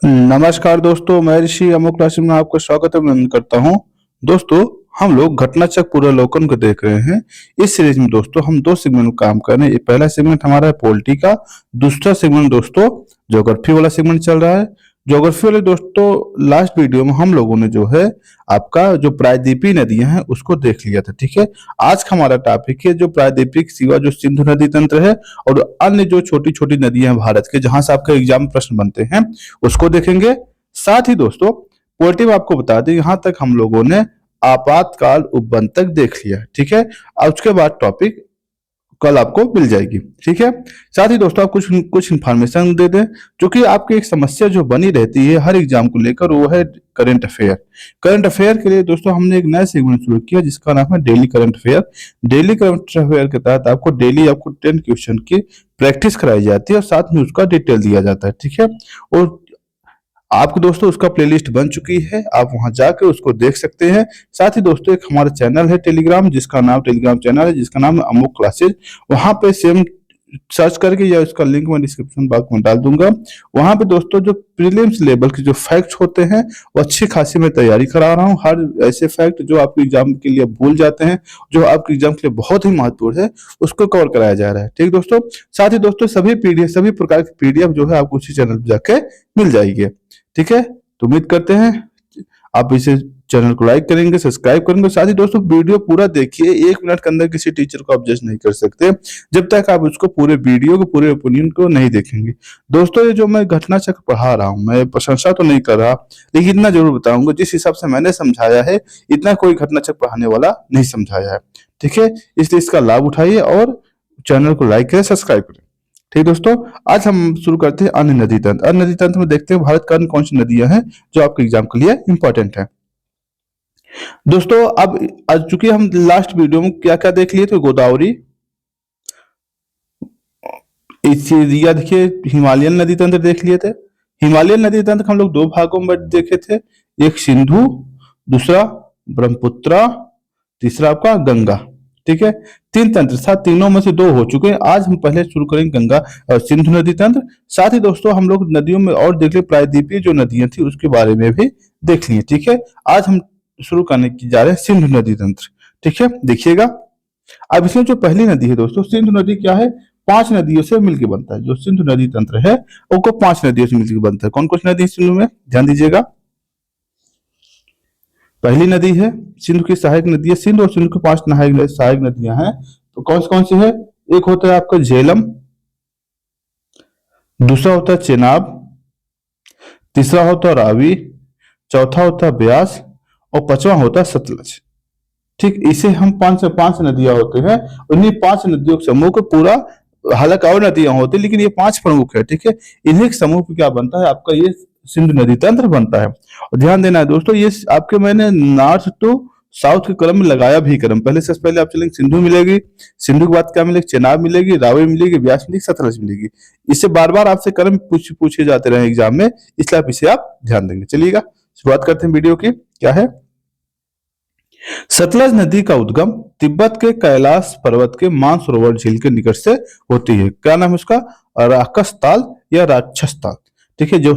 नमस्कार दोस्तों, मैं ऋषि अमुक राशि में आपका स्वागत अभिनंदन करता हूं। दोस्तों, हम लोग घटनाचक्र पुनरावलोकन को देख रहे हैं। इस सीरीज में दोस्तों हम दो सेगमेंट में काम कर रहे हैं। ये पहला सेगमेंट हमारा है पॉलिटी का, दूसरा सेगमेंट दोस्तों ज्योग्राफी वाला सेगमेंट चल रहा है। ज्योग्राफी वाले दोस्तों लास्ट वीडियो में हम लोगों ने जो है आपका जो प्रायद्वीपीय नदियां हैं उसको देख लिया था, ठीक है। आज का हमारा टॉपिक है जो प्रायद्वीपीय सिवा जो सिंधु नदी तंत्र है और अन्य जो छोटी छोटी नदियां हैं भारत के, जहां से आपके एग्जाम प्रश्न बनते हैं, उसको देखेंगे। साथ ही दोस्तों पॉलिटी में आपको बता दें, यहाँ तक हम लोगों ने आपातकाल उपबंध तक देख लिया है, ठीक है। अब उसके बाद टॉपिक कल आपको मिल जाएगी, ठीक है। साथ ही दोस्तों आप कुछ कुछ इन्फॉर्मेशन दे दें, जो कि आपकी एक समस्या जो बनी रहती है हर एग्जाम को लेकर, वो है करंट अफेयर। करंट अफेयर के लिए दोस्तों हमने एक नया सेगमेंट शुरू किया जिसका नाम है daily current affair. Daily current affair के तहत आपको डेली 10 क्वेश्चन की प्रैक्टिस कराई जाती है और साथ में उसका डिटेल दिया जाता है, ठीक है। और आपको दोस्तों उसका प्लेलिस्ट बन चुकी है, आप वहां जाकर उसको देख सकते हैं। साथ ही दोस्तों एक हमारा चैनल है टेलीग्राम, टेलीग्राम चैनल है जिसका नाम है अमुक क्लासेज। वहां पे सेम सर्च करके या उसका लिंक मैं डिस्क्रिप्शन बॉक्स में डाल दूंगा। वहां पे दोस्तों जो प्रीलिम्स लेवल के जो फैक्ट्स होते हैं वो अच्छी खासी मैं तैयारी करा रहा हूँ। हर ऐसे फैक्ट जो आपके एग्जाम के लिए भूल जाते हैं, जो आपके एग्जाम के लिए बहुत ही महत्वपूर्ण है, उसको कवर कराया जा रहा है, ठीक दोस्तों। साथ ही दोस्तों सभी पीडीएफ, सभी प्रकार की पीडीएफ जो है आपको उसी चैनल पर जाके मिल जाएगी, ठीक है। तो उम्मीद करते हैं आप इसे चैनल को लाइक करेंगे, सब्सक्राइब करेंगे। साथ ही दोस्तों वीडियो पूरा देखिए, 1 मिनट के अंदर किसी टीचर को आप जज नहीं कर सकते जब तक आप उसको पूरे वीडियो को, पूरे ओपिनियन को नहीं देखेंगे। दोस्तों ये जो मैं घटना चक्र पढ़ा रहा हूँ, मैं प्रशंसा तो नहीं कर रहा, लेकिन इतना जरूर बताऊंगा जिस हिसाब से मैंने समझाया है इतना कोई घटना चक्र पढ़ाने वाला नहीं समझाया है, ठीक है। इसलिए इसका लाभ उठाइए और चैनल को लाइक करें, सब्सक्राइब करें, ठीक दोस्तों। आज हम शुरू करते हैं अन्य नदी तंत्र। अन्य नदी तंत्र में देखते हैं भारत का अन्य कौन सी नदियां हैं जो आपके एग्जाम के लिए इंपॉर्टेंट है। दोस्तों अब आज चूंकि हम लास्ट वीडियो में क्या क्या देख लिए थे, गोदावरी, या देखिए हिमालयन नदी तंत्र देख लिए थे। हिमालयन नदी तंत्र हम लोग दो भागों में देखे थे, एक सिंधु, दूसरा ब्रह्मपुत्रा, तीसरा आपका गंगा, ठीक है। 3 तंत्र था, तीनों में से 2 हो चुके हैं। आज हम पहले शुरू करेंगे गंगा और सिंधु नदी तंत्र। साथ ही दोस्तों हम लोग नदियों में और देख लिए प्रायद्वीपीय जो नदियां थी उसके बारे में भी देख लिए, ठीक है। आज हम शुरू करने की जा रहे हैं सिंधु नदी तंत्र, ठीक है। देखिएगा अब इसमें जो पहली नदी है दोस्तों, सिंधु नदी क्या है, 5 नदियों से मिलकर बनता है। जो सिंधु नदी तंत्र है वो 5 नदियों से मिलकर बनता है। कौन कौन सी नदी सिंधु में, ध्यान दीजिएगा। पहली नदी है सिंधु की सहायक नदी है, सिंधु और सिंधु की 5 सहायक नदियां हैं। तो कौन सी है, एक होता है आपका झेलम, दूसरा होता है चेनाब, तीसरा होता है रावी, चौथा होता है ब्यास और 5वां होता है सतलज, ठीक। इसे हम 5 नदियां होते हैं, उन्हीं 5 नदियों के समूह को पूरा, हालांकि और नदियां होती है लेकिन ये 5 प्रमुख है, ठीक है। इन्हीं के समूह पे क्या बनता है आपका ये सिंधु नदी तंत्र बनता है। और ध्यान देना है दोस्तों, ये आपके मैंने नॉर्थ टू साउथ के क्रम में लगाया भी क्रम, पहले से पहले आप चलेंगे सिंधु मिलेगी, सिंधु के बाद क्या मिलेगी, चेनाब मिलेगी, रावी मिलेगी, ब्यास मिलेगी, सतलज मिलेगी। इससे बार बार आपसे क्रम पूछे जाते रहे एग्जाम में, इसलिए आप इसे आप ध्यान देंगे। चलिएगा शुरुआत करते हैं वीडियो की। क्या है, सतलज नदी का उद्गम तिब्बत के कैलाश पर्वत के मानसरोवर झील के निकट से होती है। क्या नाम है उसका, राक्षस ताल या राक्षस ताल, ठीक है। जो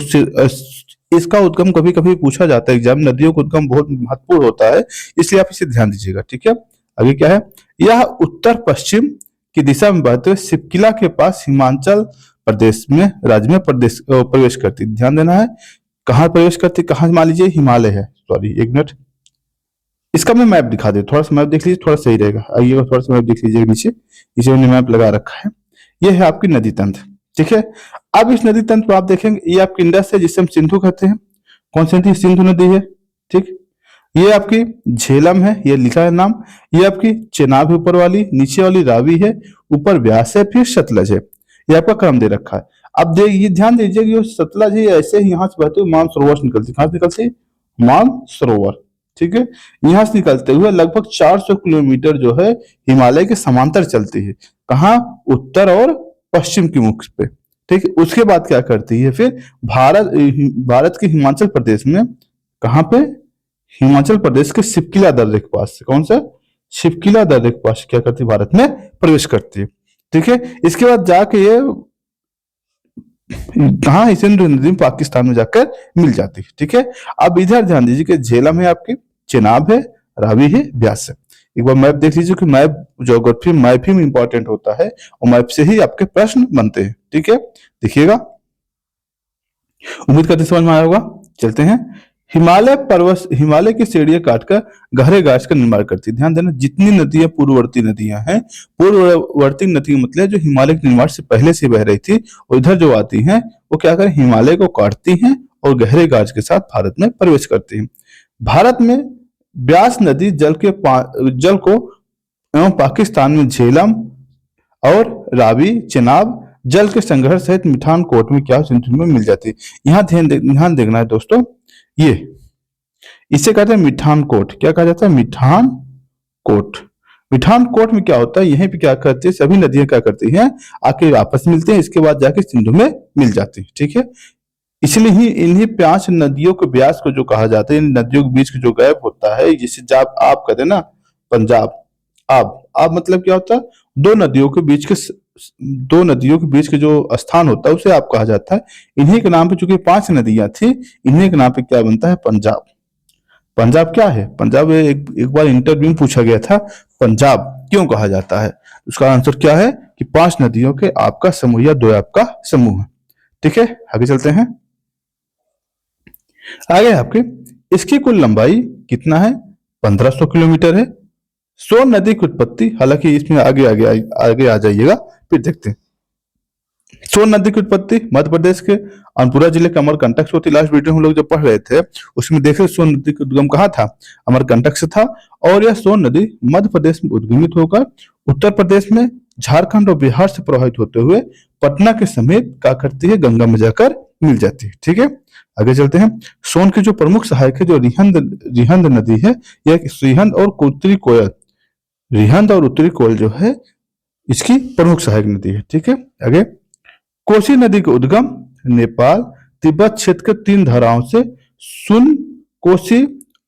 इसका उद्गम कभी कभी पूछा जाता है एग्जाम, नदियों का उद्गम बहुत महत्वपूर्ण होता है, इसलिए आप इसे ध्यान दीजिएगा, ठीक है। आगे क्या है, यह उत्तर पश्चिम की दिशा में बहते हुए सिपकिला के पास हिमाचल प्रदेश में, राज्य में प्रवेश करती। ध्यान देना है कहाँ प्रवेश करती, कहाँ मान लीजिए हिमालय है, सॉरी 1 मिनट, इसका मैं मैप दिखा दे, थोड़ा सा मैप देख लीजिए, थोड़ा सही रहेगा। आइए थोड़ा सा मैप देख लीजिए, नीचे इसे मैंने मैप लगा रखा है। ये है आपकी नदी तंत्र, ठीक है। अब इस नदी तंत्र आप देखेंगे, ये आपकी इंडस है जिसे हम सिंधु कहते हैं। कौन सी नदी, सिंधु नदी है, ठीक। ये आपकी झेलम है, ये लिखा है नाम। ये आपकी चेनाब है ऊपर वाली, नीचे वाली रावी है, ऊपर ब्यास है, फिर सतलज है। ये आपका क्रम दे रखा है। अब ये ध्यान दीजिए कि सतलज है ऐसे ही यहाँ से बहते हुए मानसरोवर से निकलती, कहाँ से निकलती, मानसरोवर, ठीक है। यहां से निकलते हुए लगभग 400 किलोमीटर जो है हिमालय के समांतर चलती है, कहाँ, उत्तर और पश्चिम की मुख पे, ठीक है। उसके बाद क्या करती है फिर, भारत के हिमाचल प्रदेश में, कहाँ पे, हिमाचल प्रदेश के शिवकिला दर्रे के पास से, कौन सा, शिवकिला दर्रे के पास क्या करती है, भारत में प्रवेश करती है, ठीक है। इसके बाद जाके ये कहाँ, सिंधु नदी में पाकिस्तान में जाकर मिल जाती है। ठीक है, अब इधर ध्यान दीजिए कि झेलम है आपकी, चेनाब है, रावी है, ब्यास है। एक बार मैप देख लीजिए कि मैप ज्योग्राफी मैप ही में इंपॉर्टेंट होता है और मैप से ही आपके प्रश्न बनते हैं। ठीक है, देखिएगा, उम्मीद करते समझ में आया होगा। चलते हैं। हिमालय पर्वत, हिमालय की सीढ़ियां काटकर गहरे गाछ का निर्माण करती है। ध्यान देना, जितनी नदियां पूर्ववर्ती नदियां हैं, पूर्ववर्ती नदी मतलब जो हिमालय के निर्माण से पहले से बह रही थी, और इधर जो आती हैं वो क्या करें, हिमालय को काटती हैं और गहरे गाछ के साथ भारत में प्रवेश करती हैं। भारत में ब्यास नदी जल को एवं पाकिस्तान में झेलम और रावी, चेनाब जल के संग्रह सहित मिठान कोट में क्या सिंधु में मिल जाती है। यहाँ ध्यान देखना है दोस्तों, ये इसे कहते हैं मिठान कोट। क्या कहा जाता है, मिठान कोट। मिठान कोट में क्या होता है, यहीं पे क्या करती है, सभी नदियां क्या करती हैं, आके आपस में मिलती हैं, इसके बाद जाके सिंधु में मिल जाती है। ठीक है, इसलिए ही इन्हीं 5 नदियों के ब्यास को जो कहा जाता है, इन नदियों के बीच का जो गैप होता है, जिसे जब आप कहते हैं ना पंजाब, आब मतलब क्या होता है, दो नदियों के बीच के जो स्थान होता है उसे आप कहा जाता है। इन्हीं के नाम पे चूंकि 5 नदियां थी, इन्हीं के नाम पे क्या बनता है, पंजाब। पंजाब क्या है, पंजाब एक बार इंटरव्यू में पूछा गया था, पंजाब क्यों कहा जाता है, उसका आंसर क्या है कि 5 नदियों के आपका समूह या दो आपका समूह है। ठीक है, आगे चलते हैं। आगे आपके इसकी कुल लंबाई कितना है, 1500 किलोमीटर है। सोन नदी की उत्पत्ति, हालांकि इसमें आगे आ जाइएगा, फिर देखते हैं। सोन नदी की उत्पत्ति मध्य प्रदेश के अनपुरा जिले के अमरकंटक से होती। लास्ट वीडियो हम लोग जब पढ़ रहे थे उसमें देखे सोन नदी का उद्गम कहाँ था, अमरकंटक से था। और यह सोन नदी मध्य प्रदेश में उद्गमित होकर उत्तर प्रदेश में, झारखंड और बिहार से प्रवाहित होते हुए पटना के समीप क्या करती है, गंगा में जाकर मिल जाती है। ठीक है, आगे चलते हैं। सोन की जो प्रमुख सहायक है, जो रिहंद नदी है, यह रिहंद और उत्तरी कोयल, रिहंद और उत्तरी कोयल जो है इसकी प्रमुख सहायक नदी है। ठीक है, आगे कोसी नदी का उद्गम नेपाल तिब्बत क्षेत्र के 3 धाराओं से सुन कोसी,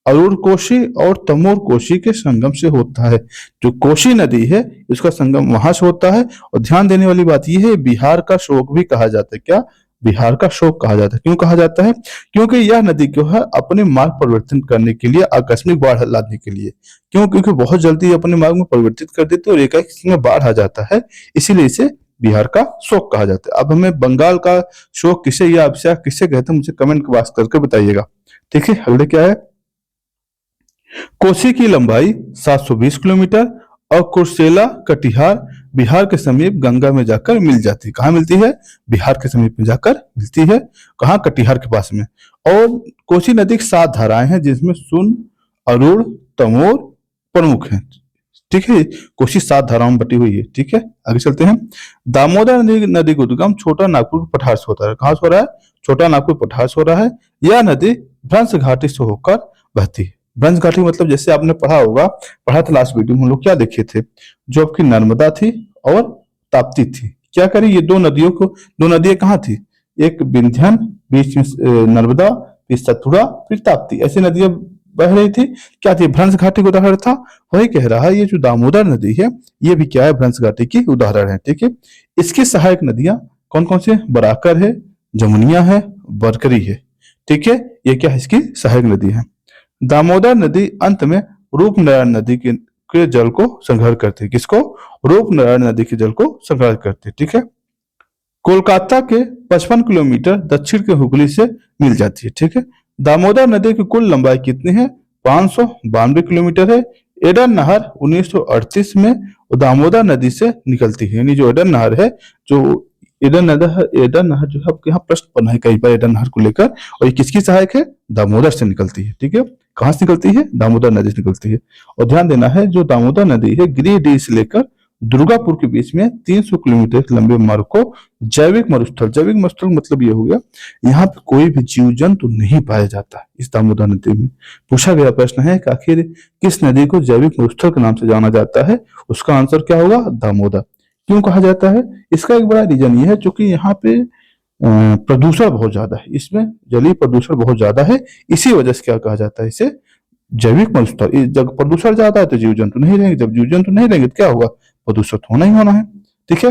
अरूर कोसी और तमोर कोसी के संगम से होता है। जो कोसी नदी है इसका संगम वहां से होता है। और ध्यान देने वाली बात यह है, बिहार का शोक भी कहा जाता है। क्या, बिहार का शोक कहा जाता है। क्यों कहा जाता है, क्योंकि यह नदी को है अपने मार्ग परिवर्तन करने के लिए, आकस्मिक बाढ़ लादने के लिए। क्यों, क्योंकि बहुत जल्दी अपने मार्ग में परिवर्तित कर देते और एकाएक इसमें बाढ़ आ जाता है, इसीलिए इसे बिहार का शोक कहा जाता है। अब हमें बंगाल का शोक किसे या अभिशाप किसे कहते हैं, मुझे कमेंट बॉक्स करके बताइएगा। ठीक है, अगले क्या है, कोसी की लंबाई 720 किलोमीटर और कुर्सेला कटिहार बिहार के समीप गंगा में जाकर मिल जाती है। कहाँ मिलती है, बिहार के समीप में जाकर मिलती है। कहाँ, कटिहार के पास में। और कोसी नदी की 7 धाराएं हैं, जिसमें सुन, अरूण, तमोर प्रमुख हैं। ठीक है, कोसी 7 धाराओं में बटी हुई है। ठीक है, आगे चलते हैं। दामोदर नदी का उद्गम छोटा नागपुर के पठार से होता है। कहाँ से हो रहा है, छोटा नागपुर पठार से हो रहा है। यह नदी भ्रंश घाटी से होकर बहती है। भ्रंश घाटी मतलब जैसे आपने पढ़ा था लास्ट वीडियो में, हम लोग क्या देखे थे, जो आपकी नर्मदा थी और ताप्ती थी। क्या करी, ये दो नदियां कहाँ थी, एक विंध्यन, बीच में नर्मदा, फिर सतपुड़ा, फिर ताप्ती, ऐसी नदियां बह रही थी। क्या थी, भ्रंश घाटी का उदाहरण था। वही कह रहा है, ये जो दामोदर नदी है ये भी क्या है, भ्रंश घाटी की उदाहरण है। ठीक है, इसकी सहायक नदियां कौन कौन सी है, बराकर है, जमुनिया है, बरकरी है। ठीक है, ये क्या है, इसकी सहायक नदी है। दामोदर नदी अंत में रूपनारायण नदी के जल को संग्रह करती है। किसको, रूपनारायण नदी के जल को संग्रह करती है। ठीक है, कोलकाता के 55 किलोमीटर दक्षिण के हुगली से मिल जाती है। ठीक है, दामोदर नदी की कुल लंबाई कितनी है, 592 किलोमीटर है। एडन नहर 1938 में दामोदर नदी से निकलती है। यानी जो एडन नहर है, जो एडन नहर जो है, आपके यहाँ प्रश्न बना है कई बार एडन नहर को लेकर, और ये किसकी सहायक है, दामोदर से निकलती है। ठीक है, कहाँ से निकलती है, दामोदर नदी से निकलती है। और ध्यान देना है, जो दामोदर नदी है गिरिडीह से लेकर दुर्गापुर के बीच में 300 किलोमीटर लंबे मार्ग को जैविक मरुस्थल मतलब ये हो गया, यहाँ पे कोई भी जीव जंतु नहीं पाया जाता इस दामोदर नदी में। पूछा गया प्रश्न है कि आखिर किस नदी को जैविक मरुस्थल के नाम से जाना जाता है, उसका आंसर क्या होगा, दामोदर। क्यों कहा जाता है, इसका एक बड़ा रीजन ये है, क्योंकि यहाँ पे प्रदूषण बहुत ज्यादा है, इसमें जलीय प्रदूषण बहुत ज्यादा है। इसी वजह से क्या कहा जाता है इसे, जैविक मरुस्थल। जब प्रदूषण ज्यादा है तो जीव जंतु नहीं रहेंगे, जब जीव जंतु नहीं रहेंगे तो क्या होगा, प्रदूषण होना ही होना है। ठीक है,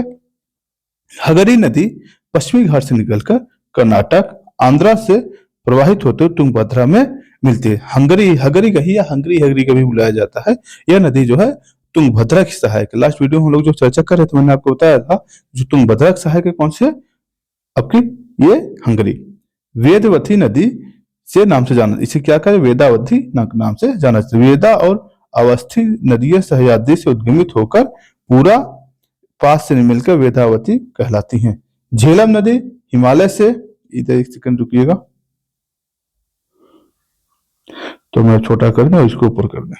हगरी नदी पश्चिमी घाट से निकलकर कर्नाटक आंध्रा से प्रवाहित होते हुए तुंगभद्रा में मिलती है। हंगरी हगरी कही या हंगरी हगरी का भी बुलाया जाता है। यह नदी जो है तुंगभद्रा की सहायक है। लास्ट वीडियो में हम लोग जो चर्चा कर रहे थे मैंने आपको बताया था जो तुंगभद्रा की सहायक है कौन से, आपकी ये हंगरी। वेदवती नदी से नाम से जाना, इसे क्या करें, वेदावती नाम से जाना जाता है। वेदा और अवस्थी नदियां सह्याद्री से उद्गमित होकर पूरा पास से मिलकर वेदावती कहलाती हैं। झेलम नदी हिमालय से, इधर एक सेकंड रुकिएगा तो मैं छोटा कर दें और इसको ऊपर कर दें।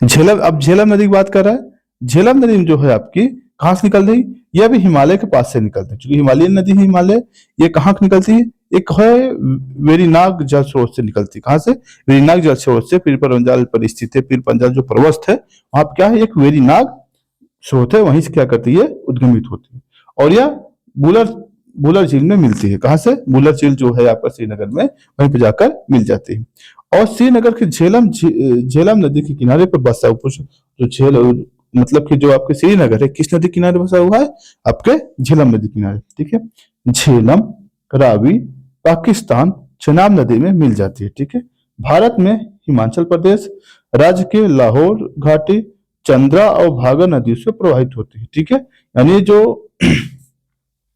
झेलम, अब झेलम नदी की बात कर रहा है। झेलम नदी जो है आपकी कहां से निकल रही, यह भी हिमालय के पास से निकलती है। क्योंकि हिमालयन नदी है हिमालय, ये कहाँ निकलती है, एक है वेरीनाग जल स्रोत से निकलती है। कहां से, वेरीनाग जल स्रोत से। पीर पंजाल पर स्थित है, पीर पंजाल जो पर्वत है वहां क्या है, एक वेरीनाग स्रोत है, वहीं से क्या करती है, उद्गमित होती है। और यह बुलर बुलर झील में मिलती है। कहां से, बुलर झील जो है आपका श्रीनगर में, वहीं पे जाकर मिल जाती है। और श्रीनगर के झेलम नदी के किनारे पर बसा हुआ जो झेल, मतलब कि जो आपके श्रीनगर है किस नदी किनारे बसा हुआ है, आपके झेलम नदी किनारे। ठीक है, झेलम रावी पाकिस्तान चेनाब नदी में मिल जाती है। ठीक है, भारत में हिमाचल प्रदेश राज्य के लाहौर घाटी चंद्रा और भागा नदियों से प्रवाहित होती है। ठीक है, यानी जो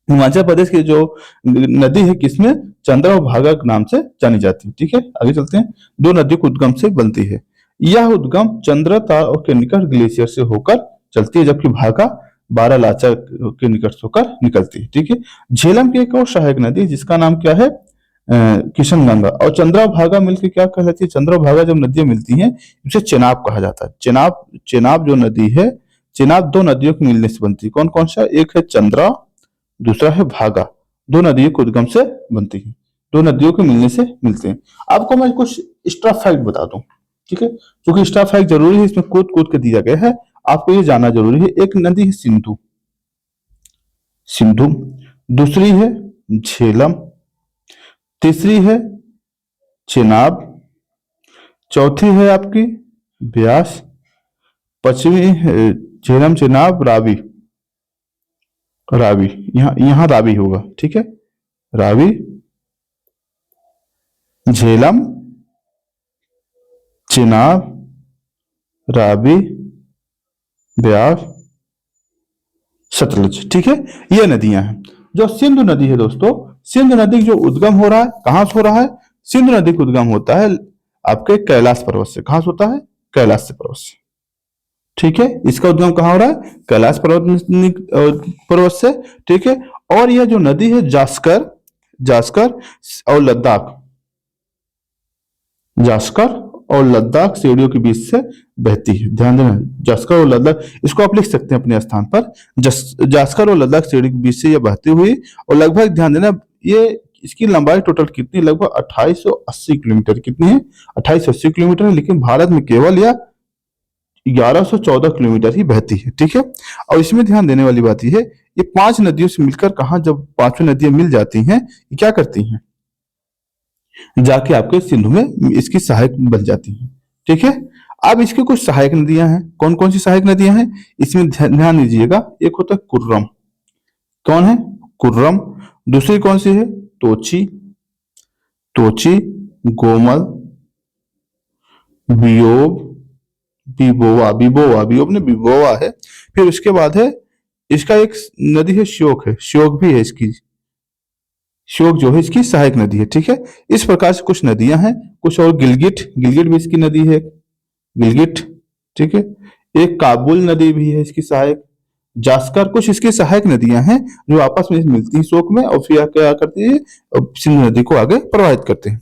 हिमाचल प्रदेश की जो नदी है किसमें, चंद्रा और भागा के नाम से जानी जाती है। ठीक है, आगे चलते हैं। दो नदियों के उद्गम से बनती है। यह उद्गम चंद्रता के निकट ग्लेशियर से होकर चलती है, जबकि भागा बारालाचा के निकट से होकर निकलती है। ठीक है, झेलम की एक और सहायक नदी जिसका नाम क्या है, किशनगंगा। और चंद्रा और भागा मिलकर क्या कहलाती है, चंद्रा और भागा जब नदियां मिलती हैं उसे चेनाब कहा जाता है। चेनाब जो नदी है, चेनाब दो नदियों के मिलने से बनती है। कौन कौन सा, एक है चंद्रा, दूसरा है भागा। दो नदियों के उद्गम से बनती है, दो नदियों के मिलने से मिलते हैं। आपको मैं कुछ एक्स्ट्रा फैक्ट बता दूं। ठीक है, क्योंकि एक्स्ट्रा फैक्ट जरूरी है, इसमें कूद कूद के दिया गया है, आपको ये जानना जरूरी है। एक नदी है सिंधु, सिंधु। दूसरी है झेलम, तीसरी है चेनाब, चौथी है आपकी ब्यास, पश्चिमी झेलम चेनाब रावी। रावी यहाँ रावी होगा। ठीक है, रावी, झेलम, चेनाब, रावी, ब्यास, सतलुज। ठीक है, ये नदियां हैं। जो सिंधु नदी है दोस्तों, सिंधु नदी जो उद्गम हो रहा है कहां से हो रहा है, सिंधु नदी का उद्गम होता है आपके कैलाश पर्वत से। कहां से होता है, कैलाश से पर्वत से। ठीक है, इसका उद्गम कहां हो रहा है, कैलाश पर्वत से। ठीक है, और यह जो नदी है जास्कर, जास्कर और लद्दाख, जास्कर और लद्दाख सीढ़ियों के बीच से बहती है। ध्यान देना, जास्कर और लद्दाख, इसको आप लिख सकते हैं अपने स्थान पर। जास्कर और लद्दाख सीढ़ी के बीच से यह बहती हुई, और लगभग ध्यान देना ये इसकी लंबाई टोटल कितनी, लगभग 2880 किलोमीटर। कितनी है, 2880 किलोमीटर है। लेकिन भारत में केवल यह 1114 किलोमीटर ही बहती है। ठीक है, और इसमें ध्यान देने वाली बात यह है, ये पांच नदियों से मिलकर कहा, जब पांचों नदियां मिल जाती हैं ये क्या करती हैं, जाके आपके सिंधु में इसकी सहायक बन जाती हैं। ठीक है, अब इसकी कुछ सहायक नदियां हैं। कौन कौन सी सहायक नदियां हैं, इसमें ध्यान दीजिएगा। एक होता है कुर्रम, कौन है, कुर्रम। दूसरी कौन सी है, तोची, तोची, गोमल, बियोब, बिबोवा, बिबोवा, बियोब ने बिबोवा है। फिर उसके बाद है इसका एक नदी है श्योक, है श्योक भी है इसकी, श्योक जो है इसकी सहायक नदी है। ठीक है, इस प्रकार से कुछ नदियां हैं। कुछ और गिलगिट, गिलगिट भी इसकी नदी है, गिलगिट। ठीक है, एक काबुल नदी भी है इसकी सहायक, जास्कर। कुछ इसकी सहायक नदियां हैं जो आपस में मिलती हैं शोक में, और फिर क्या करती है, सिंधु नदी को आगे प्रवाहित करते हैं।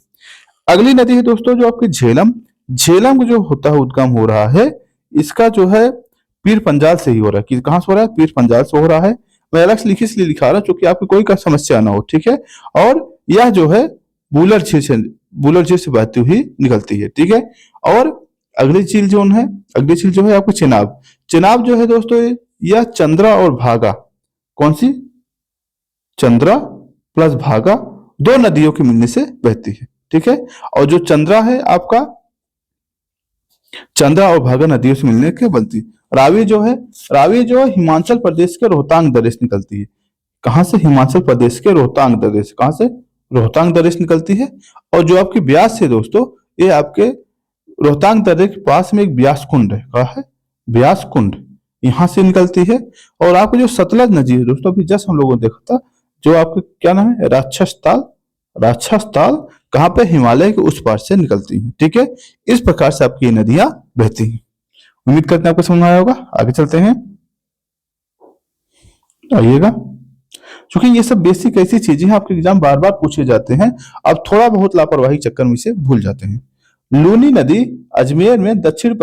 अगली नदी है दोस्तों जो आपकी झेलम। झेलम जो होता है उद्गम हो रहा है, इसका जो है पीर पंजाल से ही हो रहा है। कहां से हो रहा है, पीर पंजाल से हो रहा है। मैं अलग से लिखी इसलिए लिखा रहा हूं क्योंकि आपको कोई का समस्या ना हो। ठीक है, और यह जो है बुलर झील से बहती हुई निकलती है। ठीक है, और अगली झील जो है, अगली झील जो है आपको चेनाब। चेनाब जो है दोस्तों यह चंद्रा और भागा, कौन सी, चंद्रा प्लस भागा, दो नदियों के मिलने से बहती है। ठीक है, और जो चंद्रा है आपका, चंद्रा और भागा नदियों से मिलने के बनती, रावी जो है हिमाचल प्रदेश के रोहतांग दर्रे से निकलती है। कहाँ से? हिमाचल प्रदेश के रोहतांग दर्रे से। कहाँ से? रोहतांग दर्रे से निकलती है। और जो आपकी ब्यास है दोस्तों, ये आपके रोहतांग दर्रे के पास में एक ब्यास कुंड है। कहाँ है? ब्यास कुंड, यहाँ से निकलती है। और आपकी जो सतलज नदी है दोस्तों, अभी जस्ट हम लोगों ने देखा था, जो आपके क्या नाम है, राक्षस ताल। राक्षस ताल कहाँ पे? हिमालय के उस पार से निकलती है। ठीक है, इस प्रकार से आपकी ये नदियां बहती हैं। उम्मीद करते हैं आपको समझ में आया होगा। आगे चलते हैं, आइएगा। क्योंकि ये सब बेसिक ऐसी चीजें हैं, आपके एग्जाम बार बार पूछे जाते हैं, आप थोड़ा बहुत लापरवाही चक्कर में से भूल जाते हैं। लूनी नदी अजमेर में दक्षिण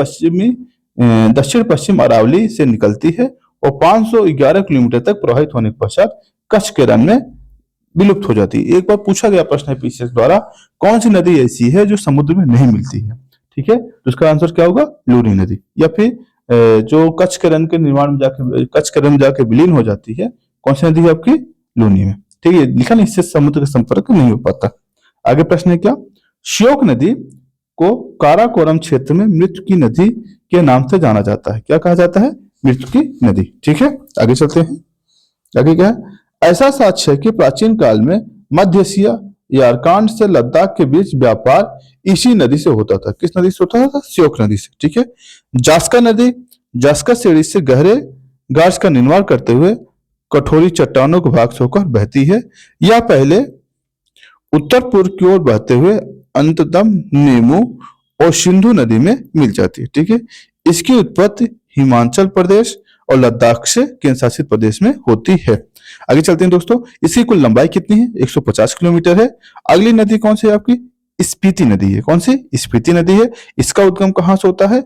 पश्चिम अरावली से निकलती है और 511 किलोमीटर तक प्रवाहित होने के पश्चात कच्छ के रण में विलुप्त हो जाती है। एक बार पूछा गया प्रश्न है पीसीएस द्वारा, कौन सी नदी ऐसी है जो समुद्र में नहीं मिलती है? ठीक है, तो इसका आंसर क्या होगा? लूनी नदी। या फिर जो कच्छ के रण के निर्माण में जाके, कच्छ के रण में जाके विलीन हो जाती है, कौन सी नदी है आपकी? लूनी में। ठीक है, लिखा नहीं, इससे समुद्र का संपर्क नहीं हो पाता। आगे प्रश्न है क्या? श्योक नदी को काराकोरम क्षेत्र में मृत्यु की नदी के नाम से जाना जाता है। क्या कहा जाता है? मृत्यु की नदी। ठीक है, आगे चलते हैं। आगे क्या है? ऐसा साक्ष्य है कि प्राचीन काल में मध्य एशिया यारकांड से लद्दाख के बीच व्यापार इसी नदी से होता था। किस नदी से होता था? श्योक नदी से। ठीक है, जास्का नदी जास्का श्रेणी से गहरे गार्स का निर्माण करते हुए कठोरी चट्टानों के भाग से होकर बहती है। यह पहले उत्तर पूर्व की ओर बहते हुए अंततम नेमू और सिंधु नदी में मिल जाती है। ठीक है, इसकी उत्पत्ति हिमाचल प्रदेश और लद्दाख से केंद्र शासित प्रदेश में होती है। आगे चलते हैं दोस्तों। इसकी कुल लंबाई कितनी है? 150 किलोमीटर है। अगली नदी कौन सी है आपकी? स्पीति नदी है। कौन सी? स्पीति नदी है। इसका उद्गम कहाँ से होता है?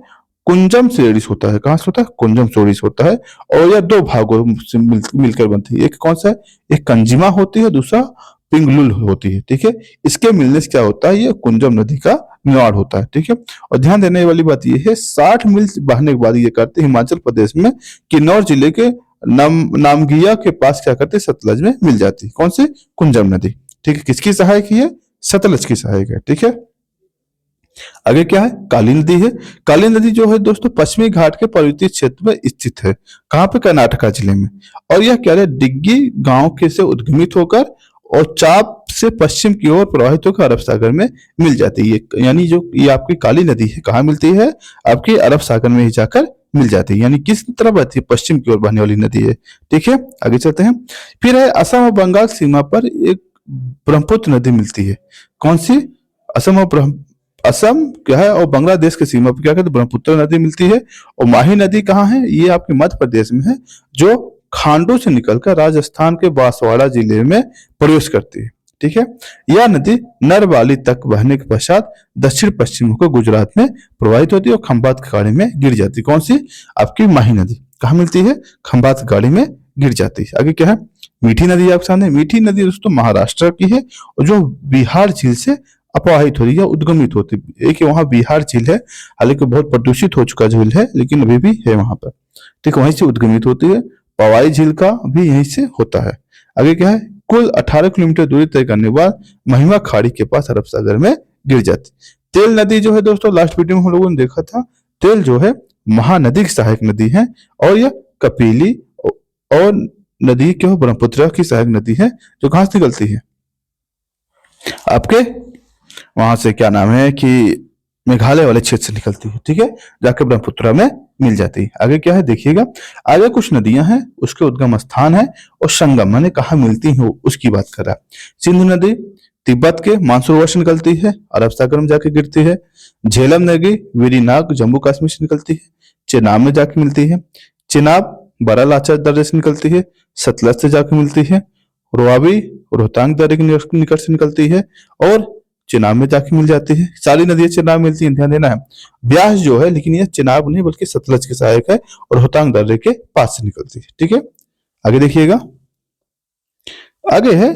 कुंजम श्रेणी से होता है। कहाँ से होता है? कुंजम श्रेणी से होता है। और यह दो भागों से मिलकर बनती है। एक कौन सा है? एक कंजिमा होती है, दूसरा पिंगलुल होती है। ठीक है, इसके मिलने से क्या होता है? ये कुंजम नदी का निर्माण होता है। ठीक है, और ध्यान देने वाली बात यह है, 60 मील बहने के बाद ये करते हिमाचल प्रदेश में किन्नौर जिले के नामगिया के पास क्या करते? सतलज में मिल जाती। कौन सी? कुंजम नदी। ठीक है, किसकी सहायक है? सतलज की सहायक है। ठीक है, आगे क्या है? काली नदी है। काली नदी जो है दोस्तों पश्चिमी घाट के पर्वतीय क्षेत्र में स्थित है। कहाँ पे? कर्नाटका जिले में। और यह क्या है? डिग्गी गांव के से उद्गमित होकर और चाप से पश्चिम की ओर प्रवाहित होकर अरब सागर में मिल जाती है। यानी जो ये आपकी काली नदी है, कहाँ मिलती है? आपके अरब सागर में ही जाकर मिल जाती है। यानी किस तरफ बहती है? पश्चिम की ओर बहने वाली नदी है। ठीक है, आगे चलते हैं। फिर है असम और बंगाल सीमा पर एक ब्रह्मपुत्र नदी मिलती है। कौन सी? असम क्या है और बांग्लादेश के सीमा पर क्या कहते हैं? ब्रह्मपुत्र नदी मिलती है। और माही नदी कहाँ है? ये आपके मध्य प्रदेश में है, जो खांडू से निकलकर राजस्थान के बांसवाड़ा जिले में प्रवेश करती है। ठीक है, यह नदी नरवाली तक बहने के पश्चात दक्षिण पश्चिम होकर गुजरात में प्रवाहित होती है और खंभात की खाड़ी में गिर जाती है। कौन सी? आपकी माही नदी। कहाँ मिलती है? खंभात की खाड़ी में गिर जाती है। आगे क्या है? मीठी नदी आपके सामने। मीठी नदी दोस्तों महाराष्ट्र की है और जो बिहार झील से अपवाहित होती है, उद्गमित होती है। एक वहां बिहार झील है, हालांकि बहुत प्रदूषित हो चुका झील है, लेकिन अभी भी है वहां पर। ठीक, वहीं से उद्गमित होती है। पवाई झील का भी यहीं से होता है। आगे क्या है? कुल 18 किलोमीटर दूरी तय करने के बाद महिमा खाड़ी के पास अरब सागर में गिर जाती। तेल नदी जो है दोस्तों, लास्ट वीडियो में हम लोगों ने देखा था, तेल जो है महानदी की सहायक नदी है और यह कपिली और नदी क्यों ब्रह्मपुत्र की सहायक नदी है, जो कहां से निकलती है? आपके वहां से क्या नाम है कि मेघालय वाले क्षेत्र से निकलती है। ठीक है, जाके ब्रह्मपुत्र में मिल जाती है। आगे क्या है देखिएगा, आगे कुछ नदियां हैं, उसके उद्गम स्थान है और संगम माने कहाँ मिलती है उसकी बात कर रहा है। सिंधु नदी तिब्बत के मानसरोवर से निकलती है, अरब सागर में जाके गिरती है। झेलम नदी वेरीनाग जम्मू कश्मीर से निकलती है, चेनाब में जाके मिलती है। चेनाब बरालाचा दर्रे से निकलती है, सतलज से जाके मिलती है। रोआबी रोहतांग दर्रे के निकट से निकलती है और चेनाब में जाके मिल जाती है। सारी नदियां चेनाब मिलती है, ध्यान देना है। ब्यास जो है, लेकिन ये चेनाब नहीं बल्कि सतलज के सहायक है और रोहतांग दर्रे के पास से निकलती है। ठीक है, आगे देखिएगा। आगे है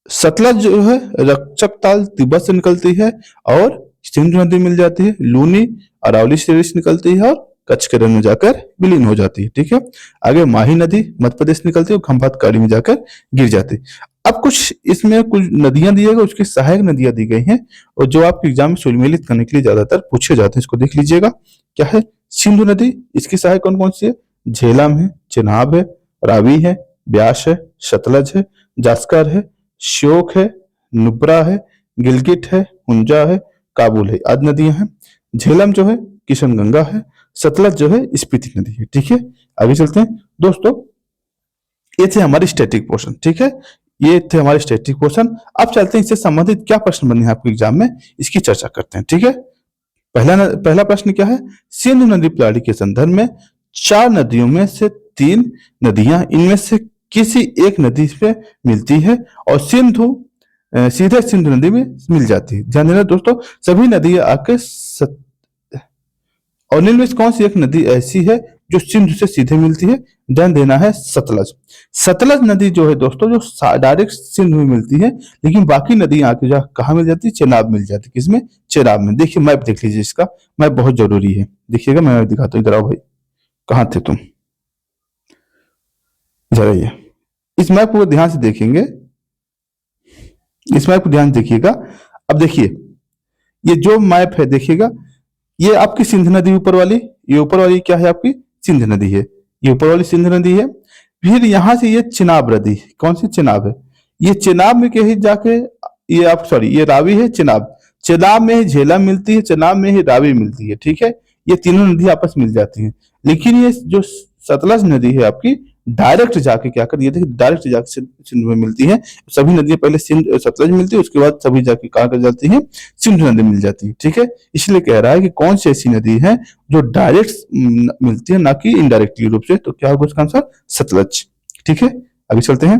सतलज जो है रक्षक ताल तिब्बत से निकलती है और सिंधु नदी मिल जाती है। लूनी अरावली श्रेणी से निकलती है और कच्छ के रण में जाकर विलीन हो जाती है। ठीक है, आगे माही नदी मध्य प्रदेश निकलती है और खंभात खाड़ी में जाकर गिर जाती है। अब कुछ इसमें कुछ नदियां दी गई, उसकी सहायक नदियां दी गई हैं और जो आपके एग्जाम में सुमेलित करने के लिए ज्यादातर पूछे जाते हैं, इसको देख लीजिएगा। क्या है? सिंधु नदी, इसकी सहायक कौन कौन सी है? झेलम है, चेनाब है, रावी है, ब्यास है, सतलज है, जास्कर है, श्योक है, नुब्रा है, गिलगिट है, हुंजा है, काबुल है, आदि नदियां हैं। झेलम जो है किशनगंगा है, सतलज जो है स्पीति नदी है। ठीक है, आगे चलते हैं दोस्तों। ये थे हमारे स्टैटिक पोर्शन। ठीक है, ये थे हमारे स्टैटिक पोर्शन। अब चलते हैं इससे संबंधित क्या प्रश्न बने हैं आपके एग्जाम में, इसकी चर्चा करते हैं। ठीक है, पहला प्रश्न क्या है? सिंधु नदी प्रणाली के संदर्भ में 4 नदियों में से 3 नदियां इनमें से किसी एक नदी पे मिलती है और सीधे सिंधु नदी में मिल जाती है। ध्यान देना दोस्तों, सभी नदियां आके और निम्न में से कौन सी एक नदी ऐसी है जो सिंधु से सीधे मिलती है? ध्यान देना है सतलज। सतलज नदी जो है दोस्तों, जो डायरेक्ट सिंधु में मिलती है, लेकिन बाकी नदियां आके जहाँ कहाँ मिल जाती है? चेनाब मिल जाती है। किसमें? चेनाब में। देखिए मैप देख लीजिए, इसका मैप बहुत जरूरी है। देखिएगा, मैं दिखाता हूँ, इधर आओ भाई, कहाँ थे तुम, जरा ये इस मैप को ध्यान से देखेंगे, इस मैप को ध्यान से देखिएगा। अब देखिए ये जो मैप है देखिएगा, ये आपकी सिंध नदी ऊपर वाली, ये ऊपर वाली क्या है? आपकी सिंध नदी है, ये ऊपर वाली सिंध नदी है। फिर यहां से ये चिनाब नदी, कौन सी? चिनाब है। ये चिनाब में कहीं जाके ये आप सॉरी ये रावी है, चिनाब, चिनाब में ही झेलम मिलती है, चिनाब में ही रावी मिलती है। ठीक है, ये तीनों नदी आपस मिल जाती हैं। लेकिन ये जो सतलज नदी है आपकी, डायरेक्ट जाके क्या कर, ये देखिए डायरेक्ट जाके सिंधु में मिलती है। सभी नदियां पहले सतलज मिलती है, उसके बाद सभी जाके कहाँ कर जाती है? सिंधु नदी मिल जाती है। ठीक है, इसलिए कह रहा है कि कौन सी ऐसी नदी है जो डायरेक्ट मिलती है, ना कि इनडायरेक्टली रूप से। तो क्या होगा उसका आंसर? सतलज। ठीक है, आगे चलते हैं।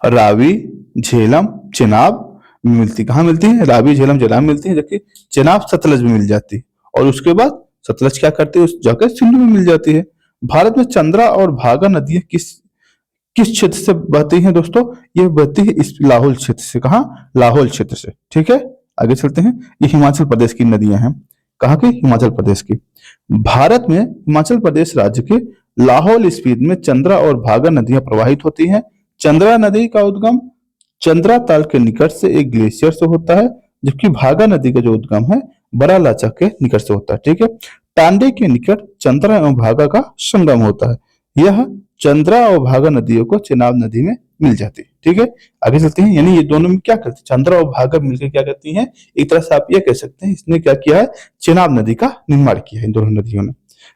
रावी, झेलम, चेनाब मिलती, कहाँ मिलती है? रावी, झेलम, चेनाब मिलती है, जबकि चेनाब सतलज में मिल जाती है। और उसके बाद सतलज क्या करती है? उस जाकर सिंधु में मिल जाती है। भारत में चंद्रा और भागा नदियां किस किस क्षेत्र से बहती हैं दोस्तों? ये बहती है इस लाहौल क्षेत्र से। कहा? लाहौल क्षेत्र से। ठीक है, आगे चलते हैं। ये हिमाचल प्रदेश की नदियां हैं। कहाँ की? हिमाचल प्रदेश की। भारत में हिमाचल प्रदेश राज्य के लाहौल स्पीति में चंद्रा और भागा नदियां प्रवाहित होती हैं। चंद्रा नदी का उद्गम चंद्रा ताल के निकट से एक ग्लेशियर से होता है, जबकि भागा नदी का जो उद्गम है बरालाचा के निकट से होता है। ठीक है, टांडे के निकट चंद्रा एवं भागा का संगम होता है। यह चंद्रा और भागा नदियों को चेनाब नदी में मिल जाती है। ठीक है, आगे चलते हैं। यानी ये दोनों में क्या करते हैं? चंद्रा और भागा मिलकर क्या करती हैं? एक तरह से आप ये कह सकते हैं, इसने क्या किया है? चेनाब नदी का निर्माण किया है इन दोनों नदियों ने।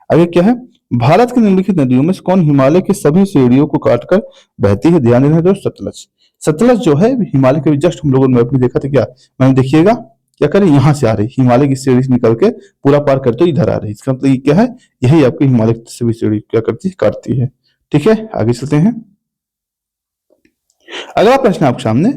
आगे क्या है? भारत की निम्नलिखित नदियों में से कौन हिमालय के सभी श्रेणियों को काटकर बहती है? ध्यान देना दोस्त, सतलज। सतलज जो है हिमालय के जस्ट हम लोगों ने मैप में देखा था, क्या मैंने देखिएगा क्या करें, यहां से आ रही हिमालय की श्रेणी से निकल के पूरा पार करते इधर आ रही। इसका मतलब ये क्या है? यही आपकी हिमालय की सभी श्रेणी क्या करती है? काटती है। ठीक है, आगे चलते हैं। अगला प्रश्न आपके सामने,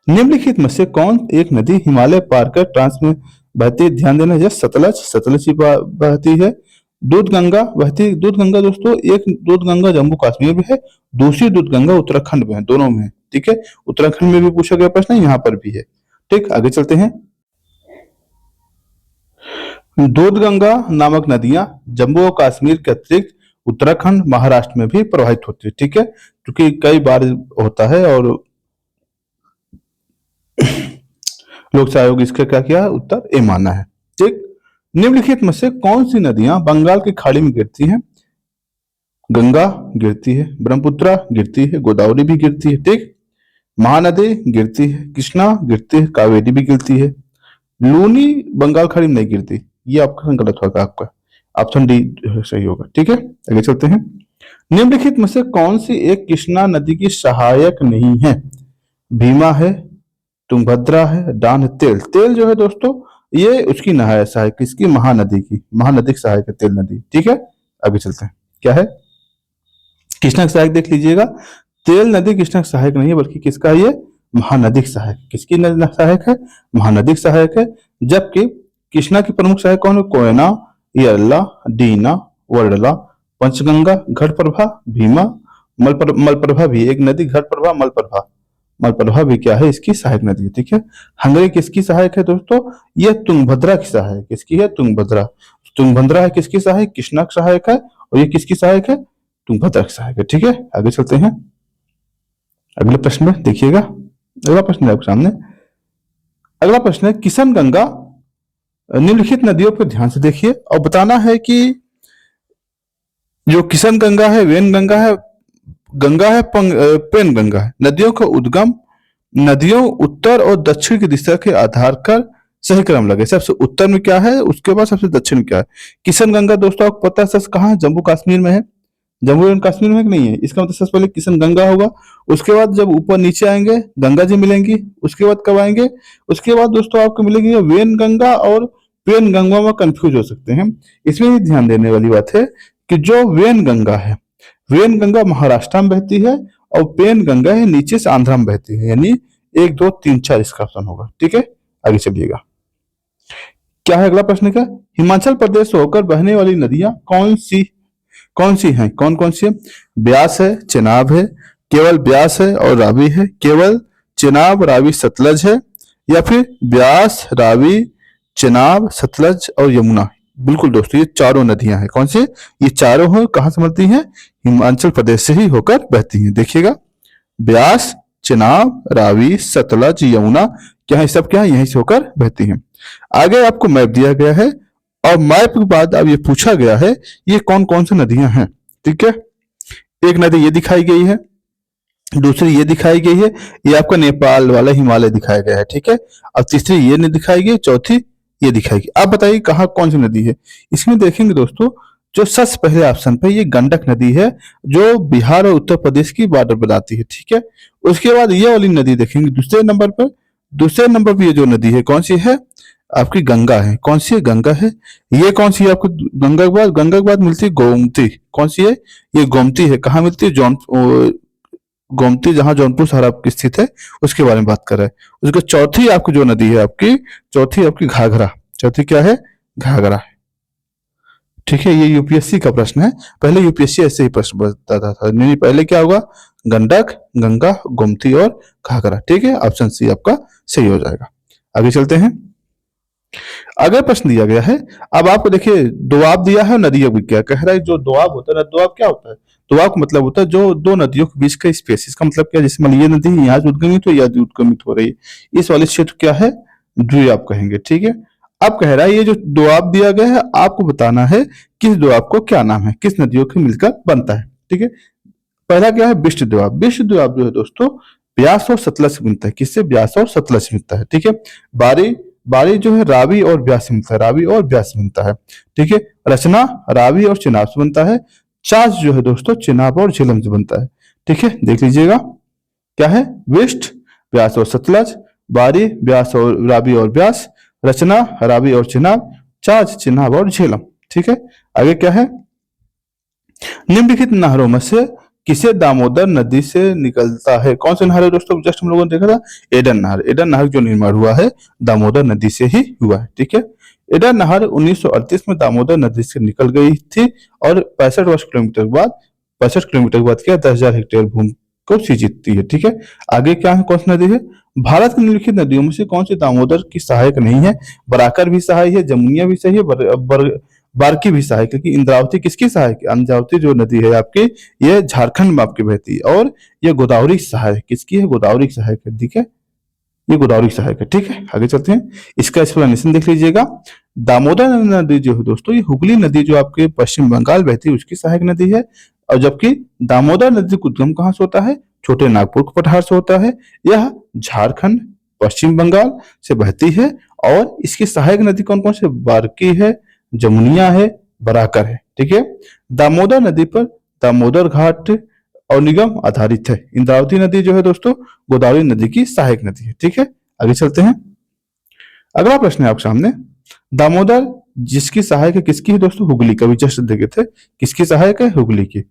निम्नलिखित में से कौन एक नदी हिमालय पार कर ट्रांस में बहती है? ध्यान देना है, सतलज, सतलज ही बहती है। दूध गंगा बहती है। दूध गंगा दोस्तों, एक दूध गंगा जम्मू कश्मीर में है, दूसरी दूध गंगा उत्तराखंड में है, दोनों में है। ठीक है, उत्तराखंड में भी पूछा गया प्रश्न, यहाँ पर भी है। ठीक, आगे चलते हैं। दूध गंगा नामक नदियां जम्मू और कश्मीर के अतिरिक्त उत्तराखंड, महाराष्ट्र में भी प्रवाहित होती है। ठीक है, क्योंकि कई बार होता है और लोक आयोग इसका क्या किया? उत्तर ए माना है। ठीक, निम्नलिखित में से कौन सी नदियां बंगाल की खाड़ी में गिरती हैं? गंगा गिरती है, ब्रह्मपुत्रा गिरती है, गोदावरी भी गिरती है। ठीक, महानदी गिरती है, कृष्णा गिरती है, कावेरी भी गिरती है। लूनी बंगाल खाड़ी में नहीं गिरती, ये आपका गलत होगा, आपका ऑप्शन डी सही होगा। ठीक है, आगे चलते हैं। निम्नलिखित में से कौन सी एक कृष्णा नदी की सहायक नहीं है? भीमा है, तुंगभद्रा है, डान है, तेल। तेल जो है दोस्तों, ये उसकी नहाय सहायक, किसकी? महानदी की, महानदी की सहायक है तेल नदी। ठीक है, आगे चलते हैं। क्या है? कृष्णा की सहायक देख लीजिएगा, तेल नदी कृष्णा की सहायक नहीं है, बल्कि किसका है? ये महानदी की सहायक। किसकी सहायक है? महानदी की सहायक है। जबकि कृष्णा की प्रमुख सहायक कौन है? कोयना, यल्ला, डीना, वर्डला, पंचगंगा, घटप्रभा, भीमा, मलप्रभा भी एक नदी, घटप्रभा, मलप्रभा। मलप्रभा भी क्या है? इसकी सहायक नदी है। ठीक है, हंगरी किसकी सहायक है दोस्तों? ये तुंगभद्रा की सहायक। किसकी है? तुंगभद्रा। तुंगभद्रा है किसकी सहायक? कृष्णा की सहायक है। और ये किसकी सहायक है? तुंगभद्रा की सहायक है। ठीक है, आगे चलते हैं। अगले प्रश्न में देखिएगा, अगला प्रश्न है आपके सामने। अगला प्रश्न है, किशन गंगा निम्नलिखित नदियों पर ध्यान से देखिए और बताना है कि जो किशन गंगा है, वेन गंगा है, गंगा है, पेन गंगा है। नदियों का उद्गम नदियों उत्तर और दक्षिण की दिशा के आधार पर सही क्रम लगे। सबसे उत्तर में क्या है, उसके बाद सबसे दक्षिण में क्या है। किशन गंगा दोस्तों आपको पता है सच कहाँ है, जम्मू कश्मीर में है। जम्मू एंड कश्मीर में कि नहीं है, इसका मतलब सबसे पहले किशन गंगा होगा। उसके बाद जब ऊपर नीचे आएंगे गंगा जी मिलेंगी। उसके बाद कब आएंगे, उसके बाद दोस्तों आपको मिलेगी वेन गंगा और पेन गंगा में कंफ्यूज हो सकते हैं। इसमें भी ध्यान देने वाली बात है कि जो वेन गंगा है, वेन गंगा महाराष्ट्र में बहती है और पेन गंगा है नीचे से आंध्रा में बहती है। यानी 1 2 3 4 इसका ऑप्शन होगा। ठीक है, आगे चलिएगा। क्या है अगला प्रश्न का, हिमाचल प्रदेश से होकर बहने वाली नदियां कौन सी हैं, कौन कौन सी है। ब्यास है, चेनाब है, केवल ब्यास है और रावी है, केवल चेनाब रावी सतलज है, या फिर ब्यास रावी चेनाब सतलज और यमुना। बिल्कुल दोस्तों, ये चारों नदियां हैं। कौन सी, ये चारों हैं, कहां से मिलती हैं, हिमाचल प्रदेश से ही होकर बहती हैं। देखिएगा, ब्यास, चेनाब, रावी, सतलज, यमुना, क्या है सब, क्या है यहीं से होकर बहती हैं। आगे आपको मैप दिया गया है और मैप के बाद अब ये पूछा गया है ये कौन कौन सी नदियां हैं। ठीक है, एक नदी ये दिखाई गई है, दूसरी ये दिखाई गई है, ये आपका नेपाल वाला हिमालय दिखाया गया है। ठीक है, अब तीसरी ये नहीं दिखाई गई, चौथी ये दिखाई गई। आप बताइए कहाँ कौन सी नदी है। इसमें देखेंगे दोस्तों, जो सबसे पहले ऑप्शन पे ये गंडक नदी है जो बिहार और उत्तर प्रदेश की बॉर्डर पर आती है। ठीक है, उसके बाद ये वाली नदी देखेंगे दूसरे नंबर पर। दूसरे नंबर पर ये जो नदी है कौन सी है, आपकी गंगा है। कौन सी है, गंगा है। ये कौन सी है आपको, गंगा के बाद मिलती है गोमती। कौन सी है, ये गोमती है। कहाँ मिलती है, गोमती जहां जौनपुर शहर स्थित है उसके बारे में बात कर रहे हैं। उसके चौथी आपकी जो नदी है आपकी, चौथी आपकी घाघरा। चौथी क्या है, घाघरा। ठीक है, ये यूपीएससी का प्रश्न है। पहले यूपीएससी ऐसे ही प्रश्न बताता था, नहीं पहले क्या होगा, गंडक, गंगा, गोमती और घाघरा। ठीक है, ऑप्शन सी आपका सही हो जाएगा। आगे चलते हैं। अगर प्रश्न दिया गया है, अब आपको देखिए दोआब दिया है और नदियों भी क्या कह रहा है। जो दोआब होता है ना, दोआब क्या होता है, दोआब का मतलब होता है जो दो नदियों के बीच का स्पेस। इसका मतलब क्या, जैसे मान ये नदी यहाँ से उद्गमित हो, या उद्गमित हो रही है, इस वाले क्षेत्र क्या है, द्वीप कहेंगे। ठीक है, अब कह रहा है ये जो दोआब दिया गया है आपको बताना है किस दोआब को क्या नाम है, किस नदियों के मिलकर बनता है। ठीक है, पहला क्या है, विष्णु दोआब। विष्णु दोआब जो है दोस्तों ब्यास और सतलज से मिलता है। किससे, ब्यास और सतलज से मिलता है। ठीक है, बारी बारी जो है रावी और ब्यास से मिलता है, रावी और ब्यास से मिलता है। ठीक है, रचना रावी और चिनाब से बनता है। चार्ज जो है दोस्तों चिनाब और झेलम से बनता है। ठीक है, देख लीजिएगा क्या है, विष्ट ब्यास और सतलज, बारी ब्यास और रावी और ब्यास, रचना रावी और चिनाब, चार्ज चिनाब और झेलम। ठीक है, आगे क्या है, निम्नलिखित नहरों में से किसे दामोदर नदी से निकलता है। कौन सा नहर है दोस्तों, जस्ट हम लोगों ने देखा था एडन नहर। एडन नहर जो निर्माण हुआ है दामोदर नदी से ही हुआ है। ठीक है, एडन नहर 1938 में दामोदर नदी से निकल गई थी और 65 किलोमीटर के बाद 65 किलोमीटर के बाद क्या 10,000 हेक्टेयर भूमि को सींचती है। ठीक है, आगे क्या है, कौन सी नदी है, भारत की निम्नलिखित नदियों में से कौन सी दामोदर की सहायक नहीं है। बराकर भी सहाय है, जमुनिया भी सही है, बारकी भी सहायक, क्योंकि इंद्रावती किसकी सहायक है, इंद्रावती जो नदी है आपकी ये झारखंड में आपकी बहती है, और ये गोदावरी सहायक किसकी है, गोदावरी सहायक है। ठीक है, ये गोदावरी सहायक है। ठीक है, आगे चलते हैं, इसका एक्सप्लेनेशन देख लीजिएगा। दामोदर नदी जो है दोस्तों ये हुगली नदी जो आपके पश्चिम बंगाल बहती है उसकी सहायक नदी है, और जबकि दामोदर नदी का उद्गम कहाँ से होता है, छोटे नागपुर के पठार से होता है। यह झारखंड पश्चिम बंगाल से बहती है, और इसकी सहायक नदी कौन कौन से, बारकी है, जमुनिया है, बराकर है। ठीक है, दामोदर नदी पर दामोदर घाट और निगम आधारित है। इंद्रावती नदी जो है दोस्तों गोदावरी नदी की सहायक नदी है। ठीक है, आगे चलते हैं। अगला प्रश्न है आपके सामने, दामोदर जिसकी सहायक है किसकी है दोस्तों, हुगली का, भी जस्ट देखे थे, किसकी सहायक है, हुगली की।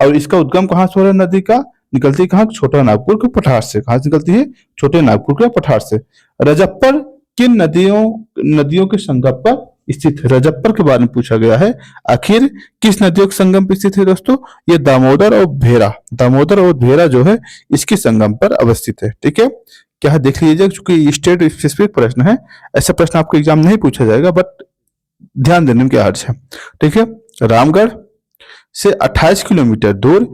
और इसका उद्गम कहाँ से हो रहा है, नदी का निकलती है कहाँ, छोटा नागपुर के पठार से। कहाँ से निकलती है, छोटे नागपुर के पठार से। रजप्पर किन नदियों के संगम पर स्थित है, रजप्पर के बारे में पूछा गया है। आखिर किस नदियों के संगम पर स्थित है दोस्तों, ये दामोदर और भेरा, दामोदर और भेरा जो है इसके संगम पर अवस्थित है। ठीक है, क्या है देख लीजिएगा, क्योंकि स्टेट स्पेसिफिक प्रश्न है, ऐसा प्रश्न आपको एग्जाम नहीं पूछा जाएगा, बट ध्यान देने में क्या हर्ज है। ठीक है, रामगढ़ से 28 किलोमीटर दूर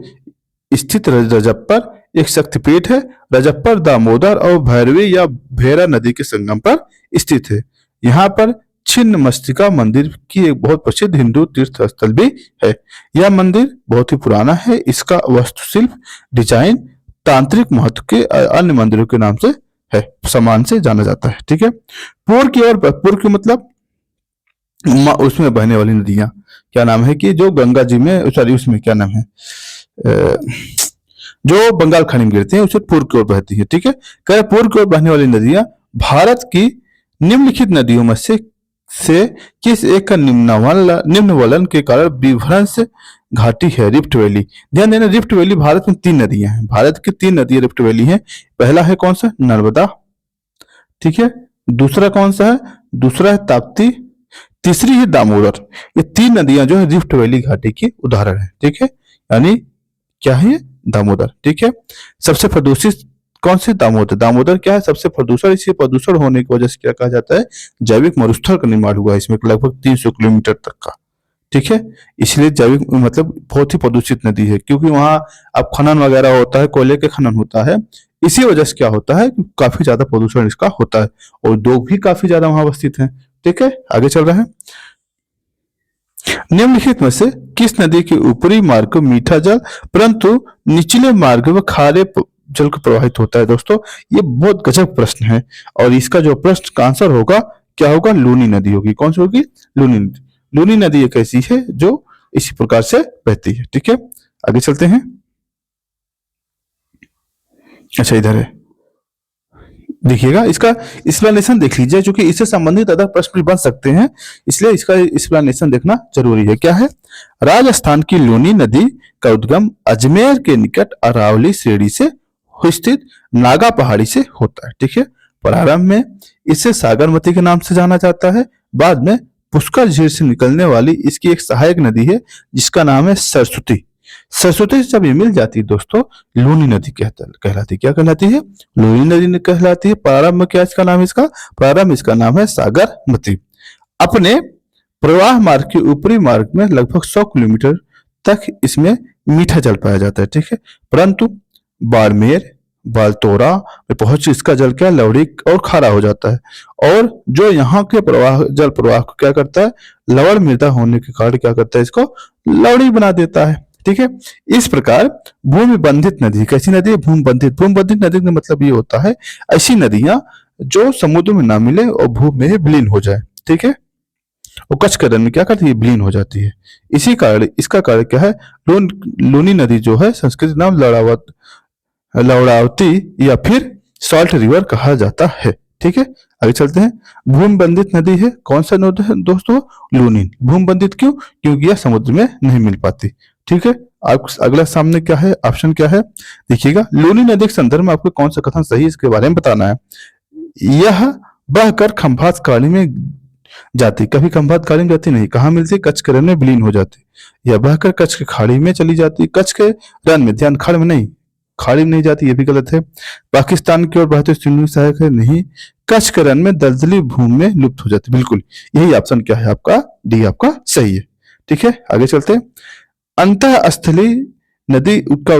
स्थित रजप्पर एक शक्तिपीठ है। रजप्पर दामोदर और भैरवी या भेरा नदी के संगम पर स्थित है। यहाँ पर छिन्नमस्तिका मंदिर की एक बहुत प्रसिद्ध हिंदू तीर्थ स्थल भी है। यह मंदिर बहुत ही पुराना है। इसका वास्तुशिल्प डिजाइन तांत्रिक महत्व के अन्य मंदिरों के नाम से है, समान से जाना जाता है। ठीक है, पूर्व की ओर, पूर्व की मतलब उसमें बहने वाली नदियां, क्या नाम है कि जो गंगा जी में, सॉरी उसमें क्या नाम है, अ, जो बंगाल खाड़ी में गिरती है उसे पूर्व की ओर बहती है। ठीक है, कह पूर्व की ओर बहने वाली नदियां भारत की निम्नलिखित नदियों में से किस एक का निम्न वलन के कारण विभ्रंश घाटी है? Rift valley. ध्यान देना, रिफ्ट वैली, भारत में 3 नदियां हैं, भारत की 3 नदियां रिफ्ट वैली हैं। पहला है कौन सा? नर्मदा। ठीक है, दूसरा कौन सा है? दूसरा है ताप्ती, तीसरी है दामोदर। ये 3 नदियां जो है रिफ्ट वैली घाटी की उदाहरण है। ठीक है, यानी क्या है? दामोदर। ठीक है, सबसे प्रदूषित कौन से? दामोदर। दामोदर क्या है? सबसे प्रदूषण। इसे प्रदूषण होने की वजह से क्या कहा जाता है? जैविक मरुस्थल का निर्माण हुआ है इसमें लगभग 300 किलोमीटर तक का। ठीक है, इसलिए जैविक मतलब बहुत ही प्रदूषित नदी है, क्योंकि वहां अब खनन वगैरह होता है, कोयले के खनन होता है। इसी वजह से क्या होता है, काफी ज्यादा प्रदूषण इसका होता है, और उद्योग भी काफी ज्यादा वहां अवस्थित है। ठीक है, आगे चल रहे हैं। निम्नलिखित में से किस नदी के ऊपरी मार्ग को मीठा जल परंतु निचले मार्ग में खारे जल को प्रवाहित होता है? दोस्तों, ये बहुत गजब प्रश्न है, और इसका जो प्रश्न का आंसर होगा क्या होगा? लूनी नदी होगी। कौन सी होगी? लूनी नदी। लूनी नदी एक ऐसी है जो इसी प्रकार से बहती है। ठीक है, आगे चलते हैं। अच्छा, इधर है, देखिएगा, इसका एक्सप्लेनेशन देख लीजिए, क्योंकि इससे संबंधित अदर प्रश्न भी बन सकते हैं, इसलिए इसका एक्सप्लेनेशन देखना जरूरी है। क्या है? राजस्थान की लूनी नदी का उद्गम अजमेर के निकट अरावली श्रेणी से स्थित नागा पहाड़ी से होता है। ठीक है, प्रारंभ में इसे सागरमती के नाम से जाना जाता है। बाद में पुष्कर झील से निकलने वाली इसकी एक सहायक नदी है जिसका नाम है सरस्वती। सरस्वती से जब ये मिल जाती है दोस्तों, लूनी नदी कहलाती। क्या कहलाती है? लूनी नदी कहलाती है। प्रारंभ में क्या इसका नाम है? इसका प्रारंभ इसका नाम है सागरमती। अपने प्रवाह मार्ग के ऊपरी मार्ग में लगभग 100 किलोमीटर तक इसमें मीठा जल पाया जाता है। ठीक है, परंतु बाड़मेर बालतोरा में पहुंच इसका जल क्या लवड़ी और खारा हो जाता है, और जो यहाँ के जल प्रवाह को क्या करता है? लवण मृदा होने के कारण क्या करता है? इसको लवड़ी बना देता है। ठीक है, इस प्रकार भूमि बंधित नदी, कैसी नदी है? भूमि बंधित नदी का मतलब ये होता है ऐसी नदियां जो समुद्र में ना मिले और भूमि में ही विलीन हो जाए। ठीक है, वो कच्छ कदन में क्या करती है? विलीन हो जाती है। इसी कारण इसका कारण क्या है? लूनी नदी जो है संस्कृत नाम लौड़ावती या फिर सॉल्ट रिवर कहा जाता है। ठीक है, आगे चलते हैं। भूमि बंधित नदी है कौन सा नदी है दोस्तों? लूनी। भूमि बंधित क्यों? क्योंकि यह समुद्र में नहीं मिल पाती। ठीक है, आप अगला सामने क्या है? ऑप्शन क्या है? देखिएगा, लूनी नदी के संदर्भ में आपको कौन सा कथन सही है इसके बारे में बताना है। यह बहकर खंभात खाड़ी में जाती, कभी खंभात खाड़ी में जाती नहीं, कहाँ मिलती? कच्छ के रण में विलीन हो जाती। यह बहकर कच्छ की खाड़ी में चली जाती, कच्छ के रण में, ध्यान, खाड़ में नहीं, खाड़ी में नहीं जाती, ये भी गलत है। पाकिस्तान की ओर बहते सिंधु सहायक है, नहीं। कच्छ के रण में दलदली भूमि में लुप्त हो जाती, बिल्कुल। यही ऑप्शन क्या है आपका? डी आपका सही है। ठीक है, आगे चलते हैं। अंतःस्थलीय नदी का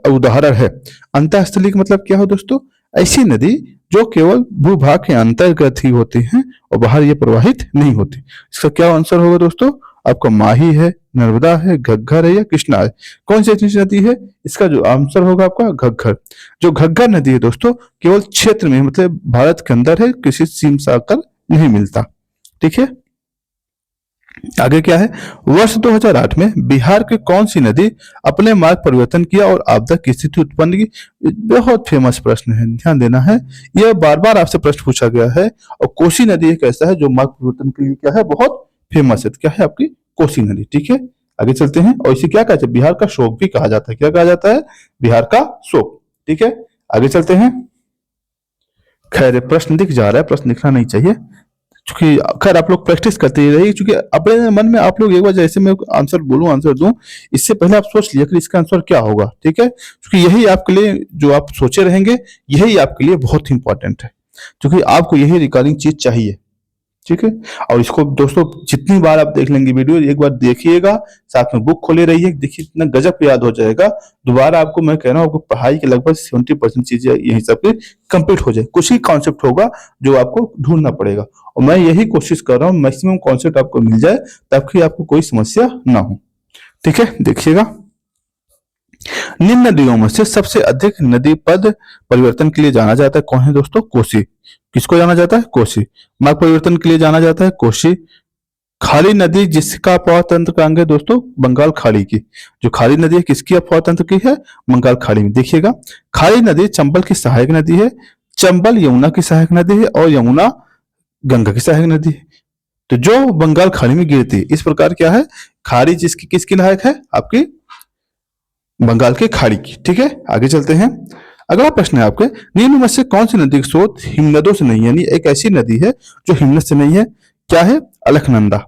उदाहरण है। अंतःस्थलीय का मतलब क्या हो दोस्तों? ऐसी नदी जो केवल भूभाग के अंतर्गत ही होती हैं और बाहर ये प्रवाहित नहीं होती। इसका क्या आंसर होगा दोस्तों? आपका माही है, नर्मदा है, घग्गर है या कृष्णा है? कौन सी ऐसी नदी है? इसका जो आंसर होगा आपका घग्गर। जो घग्गर नदी है दोस्तों केवल क्षेत्र में, मतलब भारत के अंदर है, किसी सीमा आकर नहीं मिलता। ठीक है, आगे क्या है? वर्ष 2008 में बिहार के कौन सी नदी अपने मार्ग परिवर्तन किया और आपदा की स्थिति उत्पन्न की? बहुत फेमस प्रश्न है, ध्यान देना है। यह बार बार आपसे प्रश्न पूछा गया है, और कोसी नदी एक ऐसा है जो मार्ग परिवर्तन के लिए क्या है? बहुत फेमस है। क्या है आपकी? कोसी नदी। ठीक है, आगे चलते हैं। और इसे क्या कहते हैं? बिहार का शोक भी कहा जाता है। क्या कहा जाता है? बिहार का शोक। ठीक है, आगे चलते हैं। खैर, प्रश्न दिख जा रहा है, प्रश्न दिखना नहीं चाहिए, क्योंकि खैर आप लोग प्रैक्टिस करते ही रहिए, क्योंकि अपने मन में आप लोग एक बार जैसे मैं आंसर बोलूं, आंसर दूं, इससे पहले आप सोच लिया कि इसका आंसर क्या होगा। ठीक है, क्योंकि यही आपके लिए, जो आप सोचे रहेंगे, यही आपके लिए बहुत इंपॉर्टेंट है, क्योंकि आपको यही रिकॉर्डिंग चीज चाहिए। ठीक है। और इसको दोस्तों जितनी बार आप देख लेंगे वीडियो, एक बार देखिएगा, साथ में बुक खोले रहिए, देखिए इतना गजब याद हो जाएगा। दोबारा आपको मैं कह रहा हूँ, आपको पढ़ाई के लगभग 70% चीजें यहीं सब की कंप्लीट हो जाए। कुछ ही कॉन्सेप्ट होगा जो आपको ढूंढना पड़ेगा, और मैं यही कोशिश कर रहा हूँ मैक्सिमम कॉन्सेप्ट आपको मिल जाए ताकि आपको कोई समस्या ना हो। ठीक है, देखिएगा। निम्न नदियों में से सबसे अधिक नदी पद परिवर्तन के लिए जाना जाता है कौन है दोस्तों? कोसी। किसको जाना जाता है? कोसी। मार्ग परिवर्तन के लिए जाना जाता है कोसी। खारी नदी जिसका अफवाह तंत्र का अंग है दोस्तों? बंगाल खाड़ी की। जो खारी नदी है किसकी अफवाह तंत्र की है? बंगाल खाड़ी में। देखिएगा, खारी नदी चंबल की सहायक नदी है, चंबल यमुना की सहायक नदी है, और यमुना गंगा की सहायक नदी है। तो जो बंगाल खाड़ी में गिरती है, इस प्रकार क्या है, खाड़ी जिसकी किसकी सहायक है? आपकी बंगाल के खाड़ी की। ठीक है, आगे चलते हैं। अगला प्रश्न है आपके, निम्न में से कौन सी नदी का स्रोत हिमनदों से नहीं है? यानी एक ऐसी नदी है जो हिमनद से नहीं है। क्या है? अलकनंदा।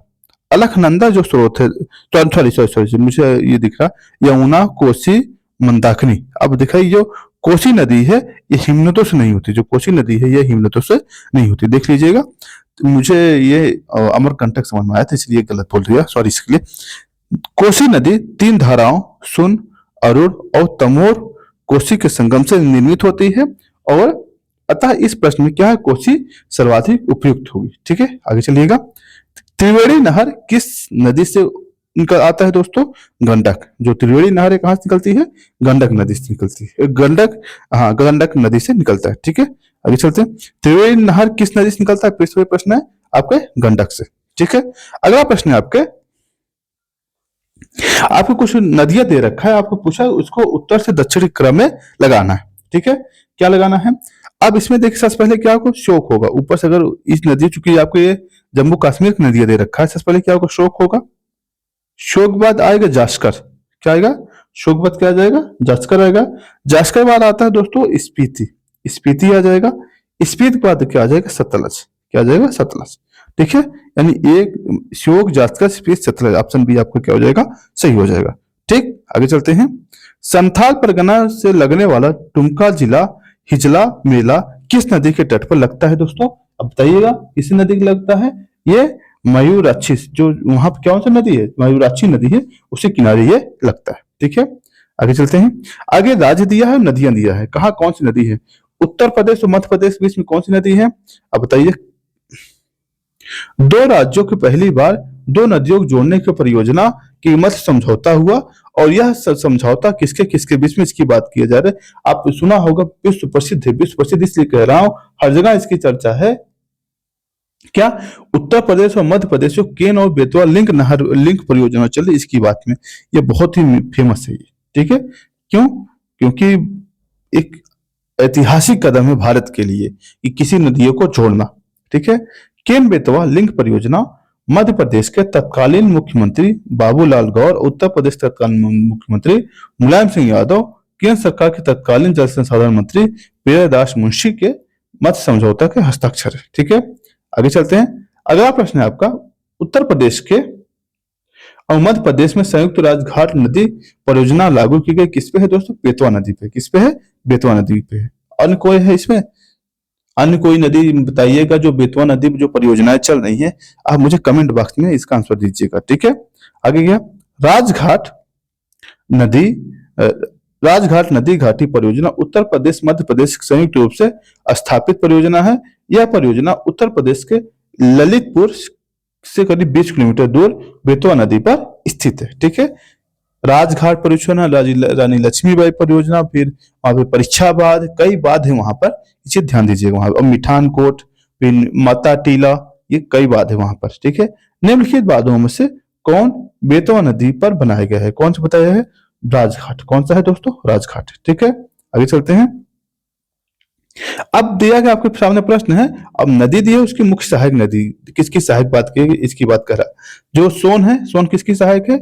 अलकनंदा जो स्रोत है, तो सॉरी सॉरी सॉरी मुझे ये दिख रहा, यमुना, कोसी, मंदाकिनी। अब दिखाई जो कोसी नदी है ये हिमनदों से नहीं होती, जो कोसी नदी है ये हिमनदों से नहीं होती, देख लीजिएगा। तो मुझे ये अमरकंटक समझ में आया था, इसलिए गलत बोल दिया, सॉरी इसके लिए। कोसी नदी 3 धाराओं सुन, अरुण और तमोर कोसी के संगम से निर्मित होती है, और अतः इस प्रश्न में क्या है, कोसी सर्वाधिक उपयुक्त होगी। ठीक है, आगे चलिएगा। त्रिवेणी नहर किस नदी से निकल आता है दोस्तों? गंडक। जो त्रिवेणी नहर है कहां से निकलती है? गंडक नदी से निकलती है। गंडक, हाँ, गंडक नदी से निकलता है। ठीक है, आगे चलते हैं। त्रिवेणी नहर किस नदी से निकलता है? फिर प्रश्न है आपके गंडक से। ठीक है, अगला प्रश्न है आपको कुछ नदियां दे रखा है, आपको पूछा उसको उत्तर से दक्षिणी क्रम में लगाना है। ठीक है, क्या लगाना है? अब इसमें देखिए, सबसे पहले क्या आपको शोक होगा ऊपर से, अगर इस नदी, चूंकि आपको ये जम्मू कश्मीर की नदियां दे रखा है, सबसे पहले क्या होगा? शोक होगा। शोक बाद आएगा जास्कर। क्या आएगा? शोक बाद क्या आ जाएगा? जास्कर आएगा। जास्कर बाद आता है दोस्तों स्पीति। स्पीति आ जाएगा। स्पीति के बाद क्या आ जाएगा? सतलज। क्या आ जाएगा? सतलज। ठीक है, यानी एक शोक, जास्कर, स्पीति, सतलज, ऑप्शन बी आपका क्या हो जाएगा? सही हो जाएगा। ठीक, आगे चलते हैं। संथाल परगना से लगने वाला टुमका जिला हिजला मेला किस नदी के तट पर लगता है दोस्तों? अब बताइएगा, किस नदी के लगता है? ये मयूराक्षी, जो वहां पर कौन सी नदी है? मयूराक्षी नदी है, उसी किनारे ये लगता है। ठीक है, आगे चलते हैं। आगे राज्य दिया है, नदियां दिया है, कहा कौन सी नदी है? उत्तर प्रदेश और मध्य प्रदेश के बीच में कौन सी नदी है? अब बताइए। दो राज्यों की पहली बार दो नदियों को जोड़ने की परियोजना की मत समझौता हुआ, और यह समझौता किसके किसके बीच में, इसकी बात किया जा रहा है। आप सुना होगा, विश्व प्रसिद्ध है। विश्व प्रसिद्ध इसलिए कह रहा हूं, हर जगह इसकी चर्चा है। क्या? उत्तर प्रदेश और मध्य प्रदेश जो केन और बेतवा लिंक नहर लिंक परियोजना चल रही, इसकी बात में ये बहुत ही फेमस है ये। ठीक है, क्यों? क्योंकि एक ऐतिहासिक कदम है भारत के लिए कि किसी नदियों को जोड़ना। ठीक है, केन बेतवा लिंक परियोजना मध्य प्रदेश के तत्कालीन मुख्यमंत्री बाबूलाल गौर, उत्तर प्रदेश तत्कालीन मुख्यमंत्री मुलायम सिंह यादव, केंद्र सरकार के तत्कालीन जल संसाधन मंत्री प्रियदास मुंशी के मध्य समझौता के हस्ताक्षर है। ठीक है, आगे चलते हैं। अगला प्रश्न है आपका, उत्तर प्रदेश के और मध्य प्रदेश में संयुक्त राजघाट नदी परियोजना लागू की गई किस पे है दोस्तों? बेतवा नदी पे। किस पे है? बेतवा नदी पे है। अन्य कोई है इसमें? अन्य कोई नदी बताइएगा जो बेतवा नदी में जो परियोजनाएं चल रही हैं, आप मुझे कमेंट बॉक्स में इसका आंसर दीजिएगा। ठीक है, आगे क्या? राजघाट नदी राजघाट नदी घाटी परियोजना उत्तर प्रदेश मध्य प्रदेश संयुक्त रूप से स्थापित परियोजना है। यह परियोजना उत्तर प्रदेश के ललितपुर से करीब 20 किलोमीटर दूर बेतवा नदी पर स्थित है। ठीक है, राजघाट परियोजना, रानी लक्ष्मीबाई परियोजना, फिर वहां पे परीक्षा बांध, कई बांध है वहां पर, इसे ध्यान दीजिएगा। वहां पर मिठान कोट, फिर माता टीला, ये कई बांध है वहां पर। ठीक है, निम्नलिखित बांधों में से कौन बेतवा नदी पर बनाया गया है? कौन सा बताया है? राजघाट। कौन सा है दोस्तों? राजघाट। ठीक है, आगे चलते हैं। अब दिया गया आपके सामने प्रश्न है, अब नदी दी है, उसकी मुख्य सहायक नदी किसकी सहायक बात की, इसकी बात कर रहा। जो सोन है, सोन किसकी सहायक है?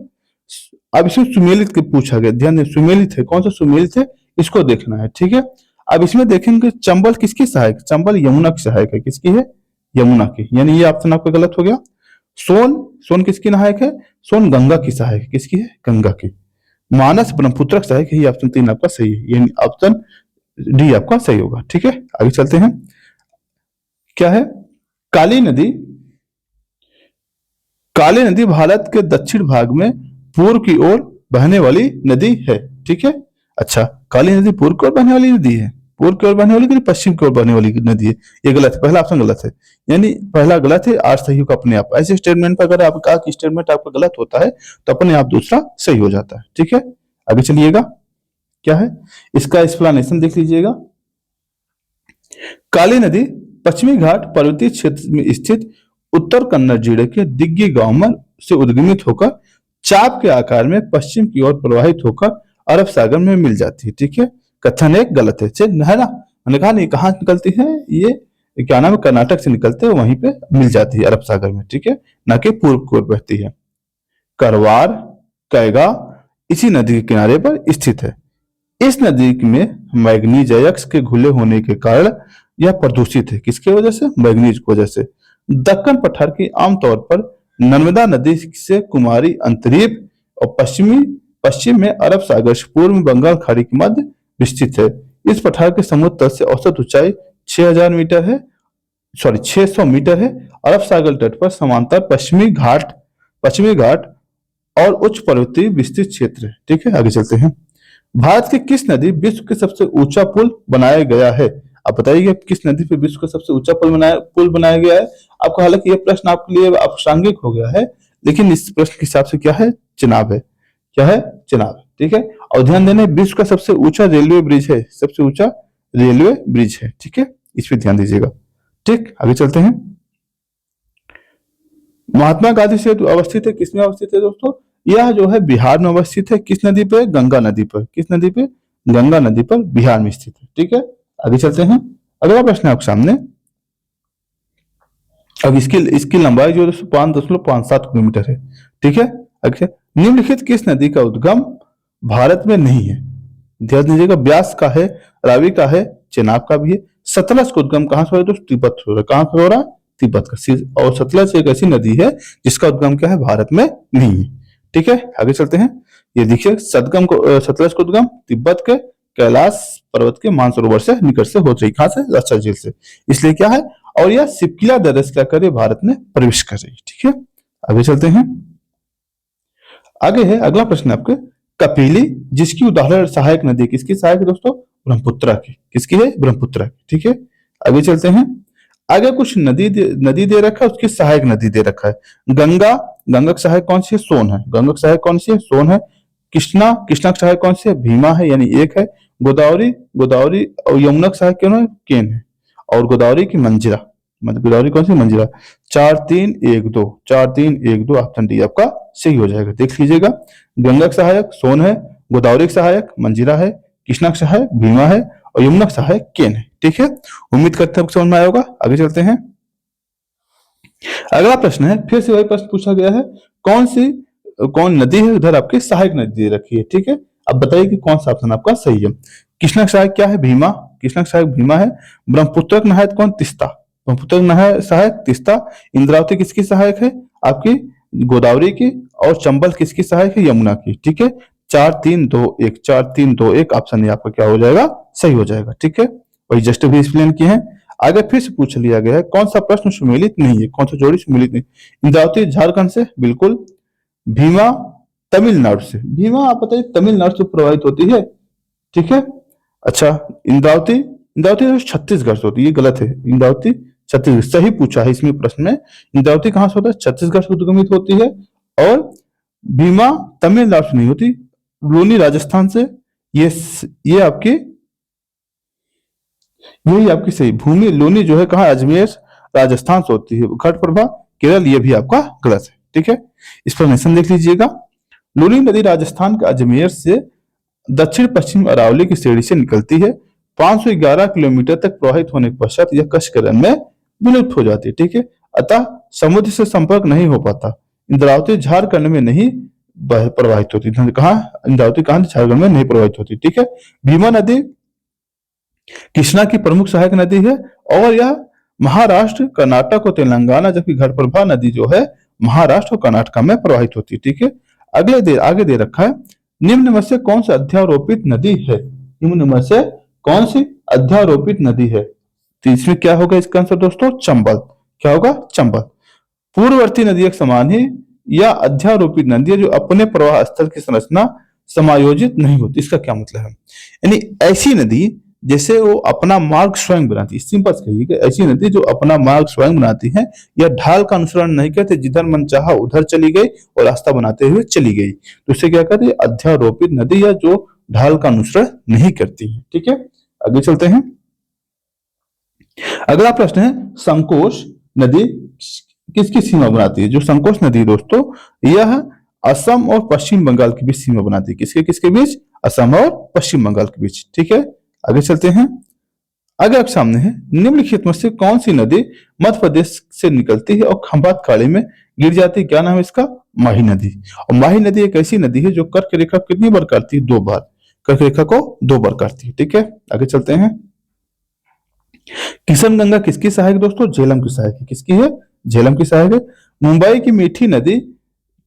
अब इसमें सुमेलित के पूछा गया, ध्यान दें, सुमेलित है। कौन सा सुमेलित है, इसको देखना है। ठीक है, अब इसमें देखेंगे चंबल किसकी सहायक? चंबल यमुना की सहायक है। किसकी है? यमुना की, यानी ये ऑप्शन आपका गलत हो गया। सोन, सोन किसकी सहायक है? सोन गंगा की सहायक है। किसकी है? गंगा की। मानस ब्रह्मपुत्र की सहायक है। ये ऑप्शन 3 आपका सही है, यानी ऑप्शन डी आपका सही होगा। ठीक है, आगे चलते हैं। क्या है? काली नदी काली नदी भारत के दक्षिण भाग में पूर्व की ओर बहने वाली नदी है। ठीक है। अच्छा, काली नदी पूर्व की ओर बहने वाली नदी है, पूर्व की ओर बहने वाली कि पश्चिम की ओर बहने वाली नदी है? ये गलत है, पहला ऑप्शन गलत है। यानी पहला गलत है, आठ सही होगा अपने आप। ऐसे स्टेटमेंट पर अगर आपका स्टेटमेंट आपका गलत होता है तो अपने आप दूसरा सही हो जाता है। ठीक है, आगे चलिएगा। क्या है इसका एक्सप्लेनेशन देख लीजिएगा। काली नदी पश्चिमी घाट पर्वतीय क्षेत्र में स्थित उत्तर कन्नड़ जिले के दिग्गी गांव में से उद्गमित होकर चाप के आकार में पश्चिम की ओर प्रवाहित होकर अरब सागर में मिल जाती है। ठीक है, कथन एक गलत है, है ना। मैंने कहा नहीं, कहाँ निकलती है ये, क्या नाम है, कर्नाटक से निकलते हैं, वहीं पे मिल जाती है अरब सागर में। ठीक है, ना कि पूर्व की ओर बहती है। करवार कैगा इसी नदी के किनारे पर स्थित है। इस नदी में मैग्नीज अयस्क के घुले होने के कारण यह प्रदूषित है। किसके वजह से? मैग्नीज की वजह से। दक्कन पठार की आमतौर पर नर्मदा नदी से कुमारी अंतरीप और पश्चिम में अरब सागर से पूर्व में बंगाल खाड़ी के मध्य विस्तृत है। इस पठार के समुद्र तल से औसत ऊंचाई 6000 मीटर है, 600 मीटर है। अरब सागर तट पर समांतर पश्चिमी घाट और उच्च पर्वतीय विस्तृत क्षेत्र है। ठीक है, आगे चलते हैं। भारत की किस नदी विश्व के सबसे ऊंचा पुल बनाया गया है? आप बताइए किस नदी पे विश्व का सबसे ऊंचा पुल बनाया गया है? आपको, हालांकि यह प्रश्न आपके लिए प्रासंगिक हो गया है, लेकिन इस प्रश्न के हिसाब से क्या है? चेनाब है। क्या है? चेनाब। ठीक है, और ध्यान देना, विश्व का सबसे ऊंचा रेलवे ब्रिज है, सबसे ऊंचा रेलवे ब्रिज है। ठीक है, इस पे ध्यान दीजिएगा। ठीक, आगे चलते हैं। महात्मा गांधी सेतु अवस्थित है, किसमें अवस्थित है दोस्तों? यह जो है बिहार में अवस्थित है। किस नदी पे? गंगा नदी पर। किस नदी पे? गंगा नदी पर, बिहार में स्थित है। ठीक है, आगे चलते हैं। अगला प्रश्न है आपके सामने। अब इसकी लंबाई जो है 5.57 किलोमीटर है। ठीक है, अच्छा, निम्नलिखित किस नदी का उद्गम भारत में नहीं है? ध्यान दीजिएगा, ब्यास का है, रावी का है, चेनाब का भी है। सतलज का उद्गम कहां से हो रहा है दोस्तों? तिब्बत से हो रहा है। कहां से हो रहा है? तिब्बत का। और सतलज एक ऐसी नदी है जिसका उद्गम क्या है? भारत में नहीं है। ठीक है, आगे चलते हैं। ये देखिए, सतलज का उद्गम तिब्बत के कैलाश पर्वत के मानसरोवर से निकट से हो रही। कहां से? रक्षा झील से। इसलिए क्या है, और यह सिपकिला दर्रे क्या कर रही है? भारत में प्रवेश कर रही है। ठीक है, आगे चलते हैं। आगे है अगला प्रश्न आपके, कपिली जिसकी उदाहरण सहायक नदी, किसकी सहायक है दोस्तों? ब्रह्मपुत्रा की। किसकी है? ब्रह्मपुत्रा की। ठीक है, आगे चलते हैं। आगे कुछ नदी दे रखा है, उसकी सहायक नदी दे रखा है। गंगा की सहायक कौन सी है? सोन है। गंगा की सहायक कौन सी है? सोन है। कृष्णा की सहायक कौन सी है? भीमा है, यानी एक है। गोदावरी और यमुना की सहायक कौन है? केन है। और गोदावरी की मंजिरा, मतलब गोदावरी कौन सी? मंजिरा। 4-3-1-2, 4-3-1-2 ऑप्शन डी आपका सही हो जाएगा। देख लीजिएगा, गंगा का सहायक सोन है, गोदावरी का सहायक मंजिरा है, कृष्णा का सहायक भीमा है और यमुना का सहायक केन है। ठीक है, उम्मीद करते हैं समझ में आया होगा। आगे चलते हैं। अगला प्रश्न है, फिर से वही प्रश्न पूछा गया है, कौन नदी है उधर आपकी सहायक नदी दे रखी है। ठीक है, अब बताइए कि कौन सा ऑप्शन आपका सही है। कृष्णा का सहायक क्या है? भीमा। कृष्णा का सहायक भीमा है। ब्रह्मपुत्र का सहायक कौन? तिस्ता। ब्रह्मपुत्र का सहायक तिस्ता। इंद्रावती किसकी सहायक है? आपकी गोदावरी की। और चंबल किसकी सहायक है? यमुना की। ठीक है, 4-3-2-1, 4-3-2-1 ऑप्शन ये आपका क्या हो जाएगा? सही हो जाएगा। ठीक है, वही जस्ट भी एक्सप्लेन किए हैं। आगे फिर से पूछ लिया गया है, कौन सा प्रश्न सुमेलित नहीं है, कौन सा जोड़ी सुमेलित नहीं? इंद्रावती झारखंड से, बिल्कुल। भीमा तमिलनाडु से। भीमा आप बताइए तमिलनाडु से प्रभावित होती है। ठीक है, अच्छा, इंद्रावती छत्तीसगढ़ से होती है, ये गलत है। इंद्रावती छत्तीसगढ़, सही पूछा है इसमें प्रश्न में। इंद्रावती कहां से होता है? छत्तीसगढ़ से उद्गमित होती है। और भीमा तमिलनाडु से नहीं होती, लूनी राजस्थान से। ये आपकी, यही आपकी सही। भूमि लूनी जो है कहा? अजमेर राजस्थान से होती है। घटप्रभा केरल, ये भी आपका गलत है। ठीक है, एक्सप्लेनेशन देख लीजिएगा। लूनी नदी राजस्थान के अजमेर से दक्षिण पश्चिम अरावली की श्रेणी से निकलती है। 511 किलोमीटर तक प्रवाहित होने के पश्चात यह कच्छ के रण में विलुप्त हो जाती है। ठीक है, अतः समुद्र से संपर्क नहीं हो पाता। इंद्रावती झारखंड में नहीं प्रवाहित होती। कहा? इंद्रावती कहां? झारखंड में नहीं प्रवाहित होती। ठीक है, भीमा नदी कृष्णा की प्रमुख सहायक नदी है और यह महाराष्ट्र, कर्नाटक और तेलंगाना, जबकि घटप्रभा नदी जो है महाराष्ट्र और कर्नाटक में प्रवाहित होती है। ठीक है, आगे दे रखा है, निम्न में से कौन सी अध्यारोपित नदी है? निम्न में से कौन सी अध्यारोपित नदी है? तो इसमें क्या होगा इसका आंसर दोस्तों? चंबल। क्या होगा? चंबल। पूर्ववर्ती नदियों के समान ही या अध्यारोपित नदी है जो अपने प्रवाह स्थल की संरचना समायोजित नहीं होती। इसका क्या मतलब है? यानी ऐसी नदी जैसे वो अपना मार्ग स्वयं बनाती है, सिंपल कहिए कि ऐसी नदी जो अपना मार्ग स्वयं बनाती है या ढाल का अनुसरण नहीं करते, जिधर मन चाहा उधर चली गई और रास्ता बनाते हुए चली गई, तो इसे क्या कहते हैं? अध्यारोपित नदी या जो ढाल का अनुसरण नहीं करती है। ठीक है, आगे चलते हैं। अगला प्रश्न है, संकोश नदी किसकी सीमा बनाती है? जो संकोश नदी दोस्तों, यह असम और पश्चिम बंगाल के बीच सीमा बनाती है। किसके किसके बीच? असम और पश्चिम बंगाल के बीच। ठीक है, आगे चलते हैं। आगे आपके सामने है, निम्नलिखित में से कौन सी नदी मध्य प्रदेश से निकलती है और खंभात खाड़ी में गिर जाती है? क्या नाम है इसका? माही नदी। और माही नदी एक ऐसी नदी है जो कर्क रेखा कितनी बार काटती है? 2 बार। कर्क रेखा को 2 बार काटती है। ठीक है, आगे चलते हैं। किशन गंगा किसकी सहायक दोस्तों? झेलम की सहायक है। किसकी है? झेलम की सहायक है। मुंबई की मीठी नदी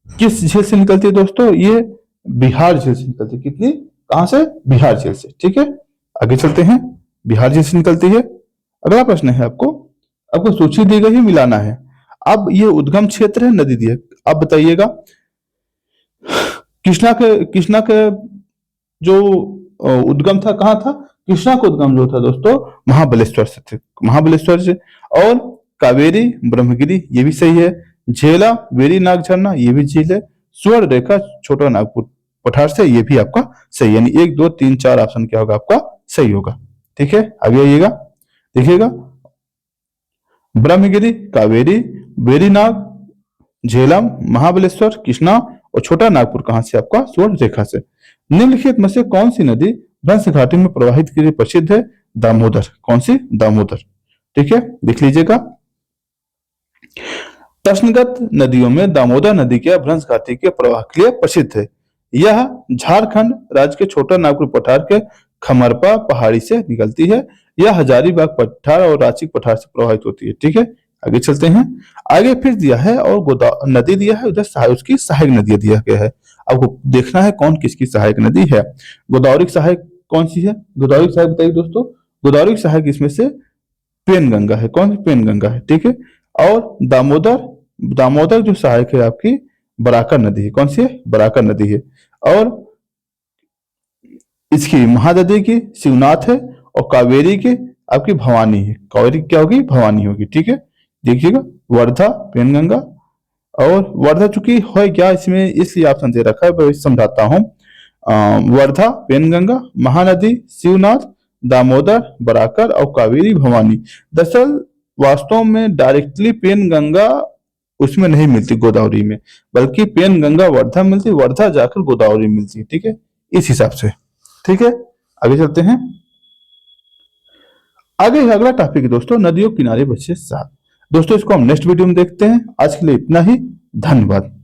किस झील से निकलती है दोस्तों? ये बिहार झील से निकलती है। कितनी? कहां से? बिहार झील से। ठीक है, आगे चलते हैं। बिहार झील से निकलती है। अगला प्रश्न है, आपको आपको सूची दी गई है, मिलाना है। अब ये उद्गम क्षेत्र है, नदी दी है। अब बताइएगा, कृष्णा के जो उद्गम था कहाँ था? कृष्णा का उद्गम जो था दोस्तों महाबलेश्वर से थे, महाबलेश्वर से। और कावेरी ब्रह्मगिरी, ये भी सही है। झेला वेरी नाग झरना, ये भी झील है। स्वर्ण रेखा छोटा नागपुर पठार से, ये भी आपका सही, यानी 1 2 3 4 ऑप्शन क्या होगा आपका? सही होगा। ठीक है, आगे आइएगा, देखिएगा। ब्रह्मगिरी, कावेरी, वेरीनाग, झेलम, महाबलेश्वर, कृष्णा और छोटा नागपुर कहां से? आपका स्वर्ण रेखा से। निम्नलिखित में से कौन सी नदी भ्रंश घाटी में प्रवाहित के लिए प्रसिद्ध है? दामोदर। कौन सी? दामोदर। ठीक है, देख लीजिएगा। प्रश्नगत नदियों में दामोदर नदी के भ्रंश घाटी के प्रवाह के लिए प्रसिद्ध है। यह झारखंड राज्य के छोटा नागपुर पठार के खमरपा पहाड़ी से निकलती है। यह हजारीबाग पठार और रांची पठार से प्रवाहित होती है। ठीक है, आगे चलते हैं। आगे फिर दिया है और नदी दिया है, उधर उसकी सहायक नदियां दिया गया है। आपको देखना है कौन किसकी सहायक नदी है। गोदावरी की सहायक कौन सी है? गोदावरी की सहायक बताइए दोस्तों। गोदावरी की सहायक इसमें से पेनगंगा है। कौन सी? पेनगंगा है। ठीक है, और दामोदर, दामोदर जो सहायक है आपकी बराकर नदी है। कौन सी है? बराकर नदी है। और इसकी महानदी की शिवनाथ है और कावेरी की आपकी भवानी है। कावेरी क्या होगी? भवानी होगी। ठीक है, देखिएगा, वर्धा, पेनगंगा और वर्धा, चूंकि है क्या इसमें इसलिए ऑप्शन दे रखा है, मैं समझाता हूँ। वर्धा, पेनगंगा, महानदी, शिवनाथ, दामोदर, बराकर और कावेरी भवानी। दरअसल वास्तव में डायरेक्टली पेनगंगा उसमें नहीं मिलती गोदावरी में, बल्कि पेनगंगा वर्धा मिलती, वर्धा जाकर गोदावरी मिलती है। ठीक है, इस हिसाब से। ठीक है, आगे चलते हैं। आगे अगला टॉपिक है दोस्तों, नदियों किनारे बसे साथ। दोस्तों इसको हम नेक्स्ट वीडियो में देखते हैं। आज के लिए इतना ही, धन्यवाद।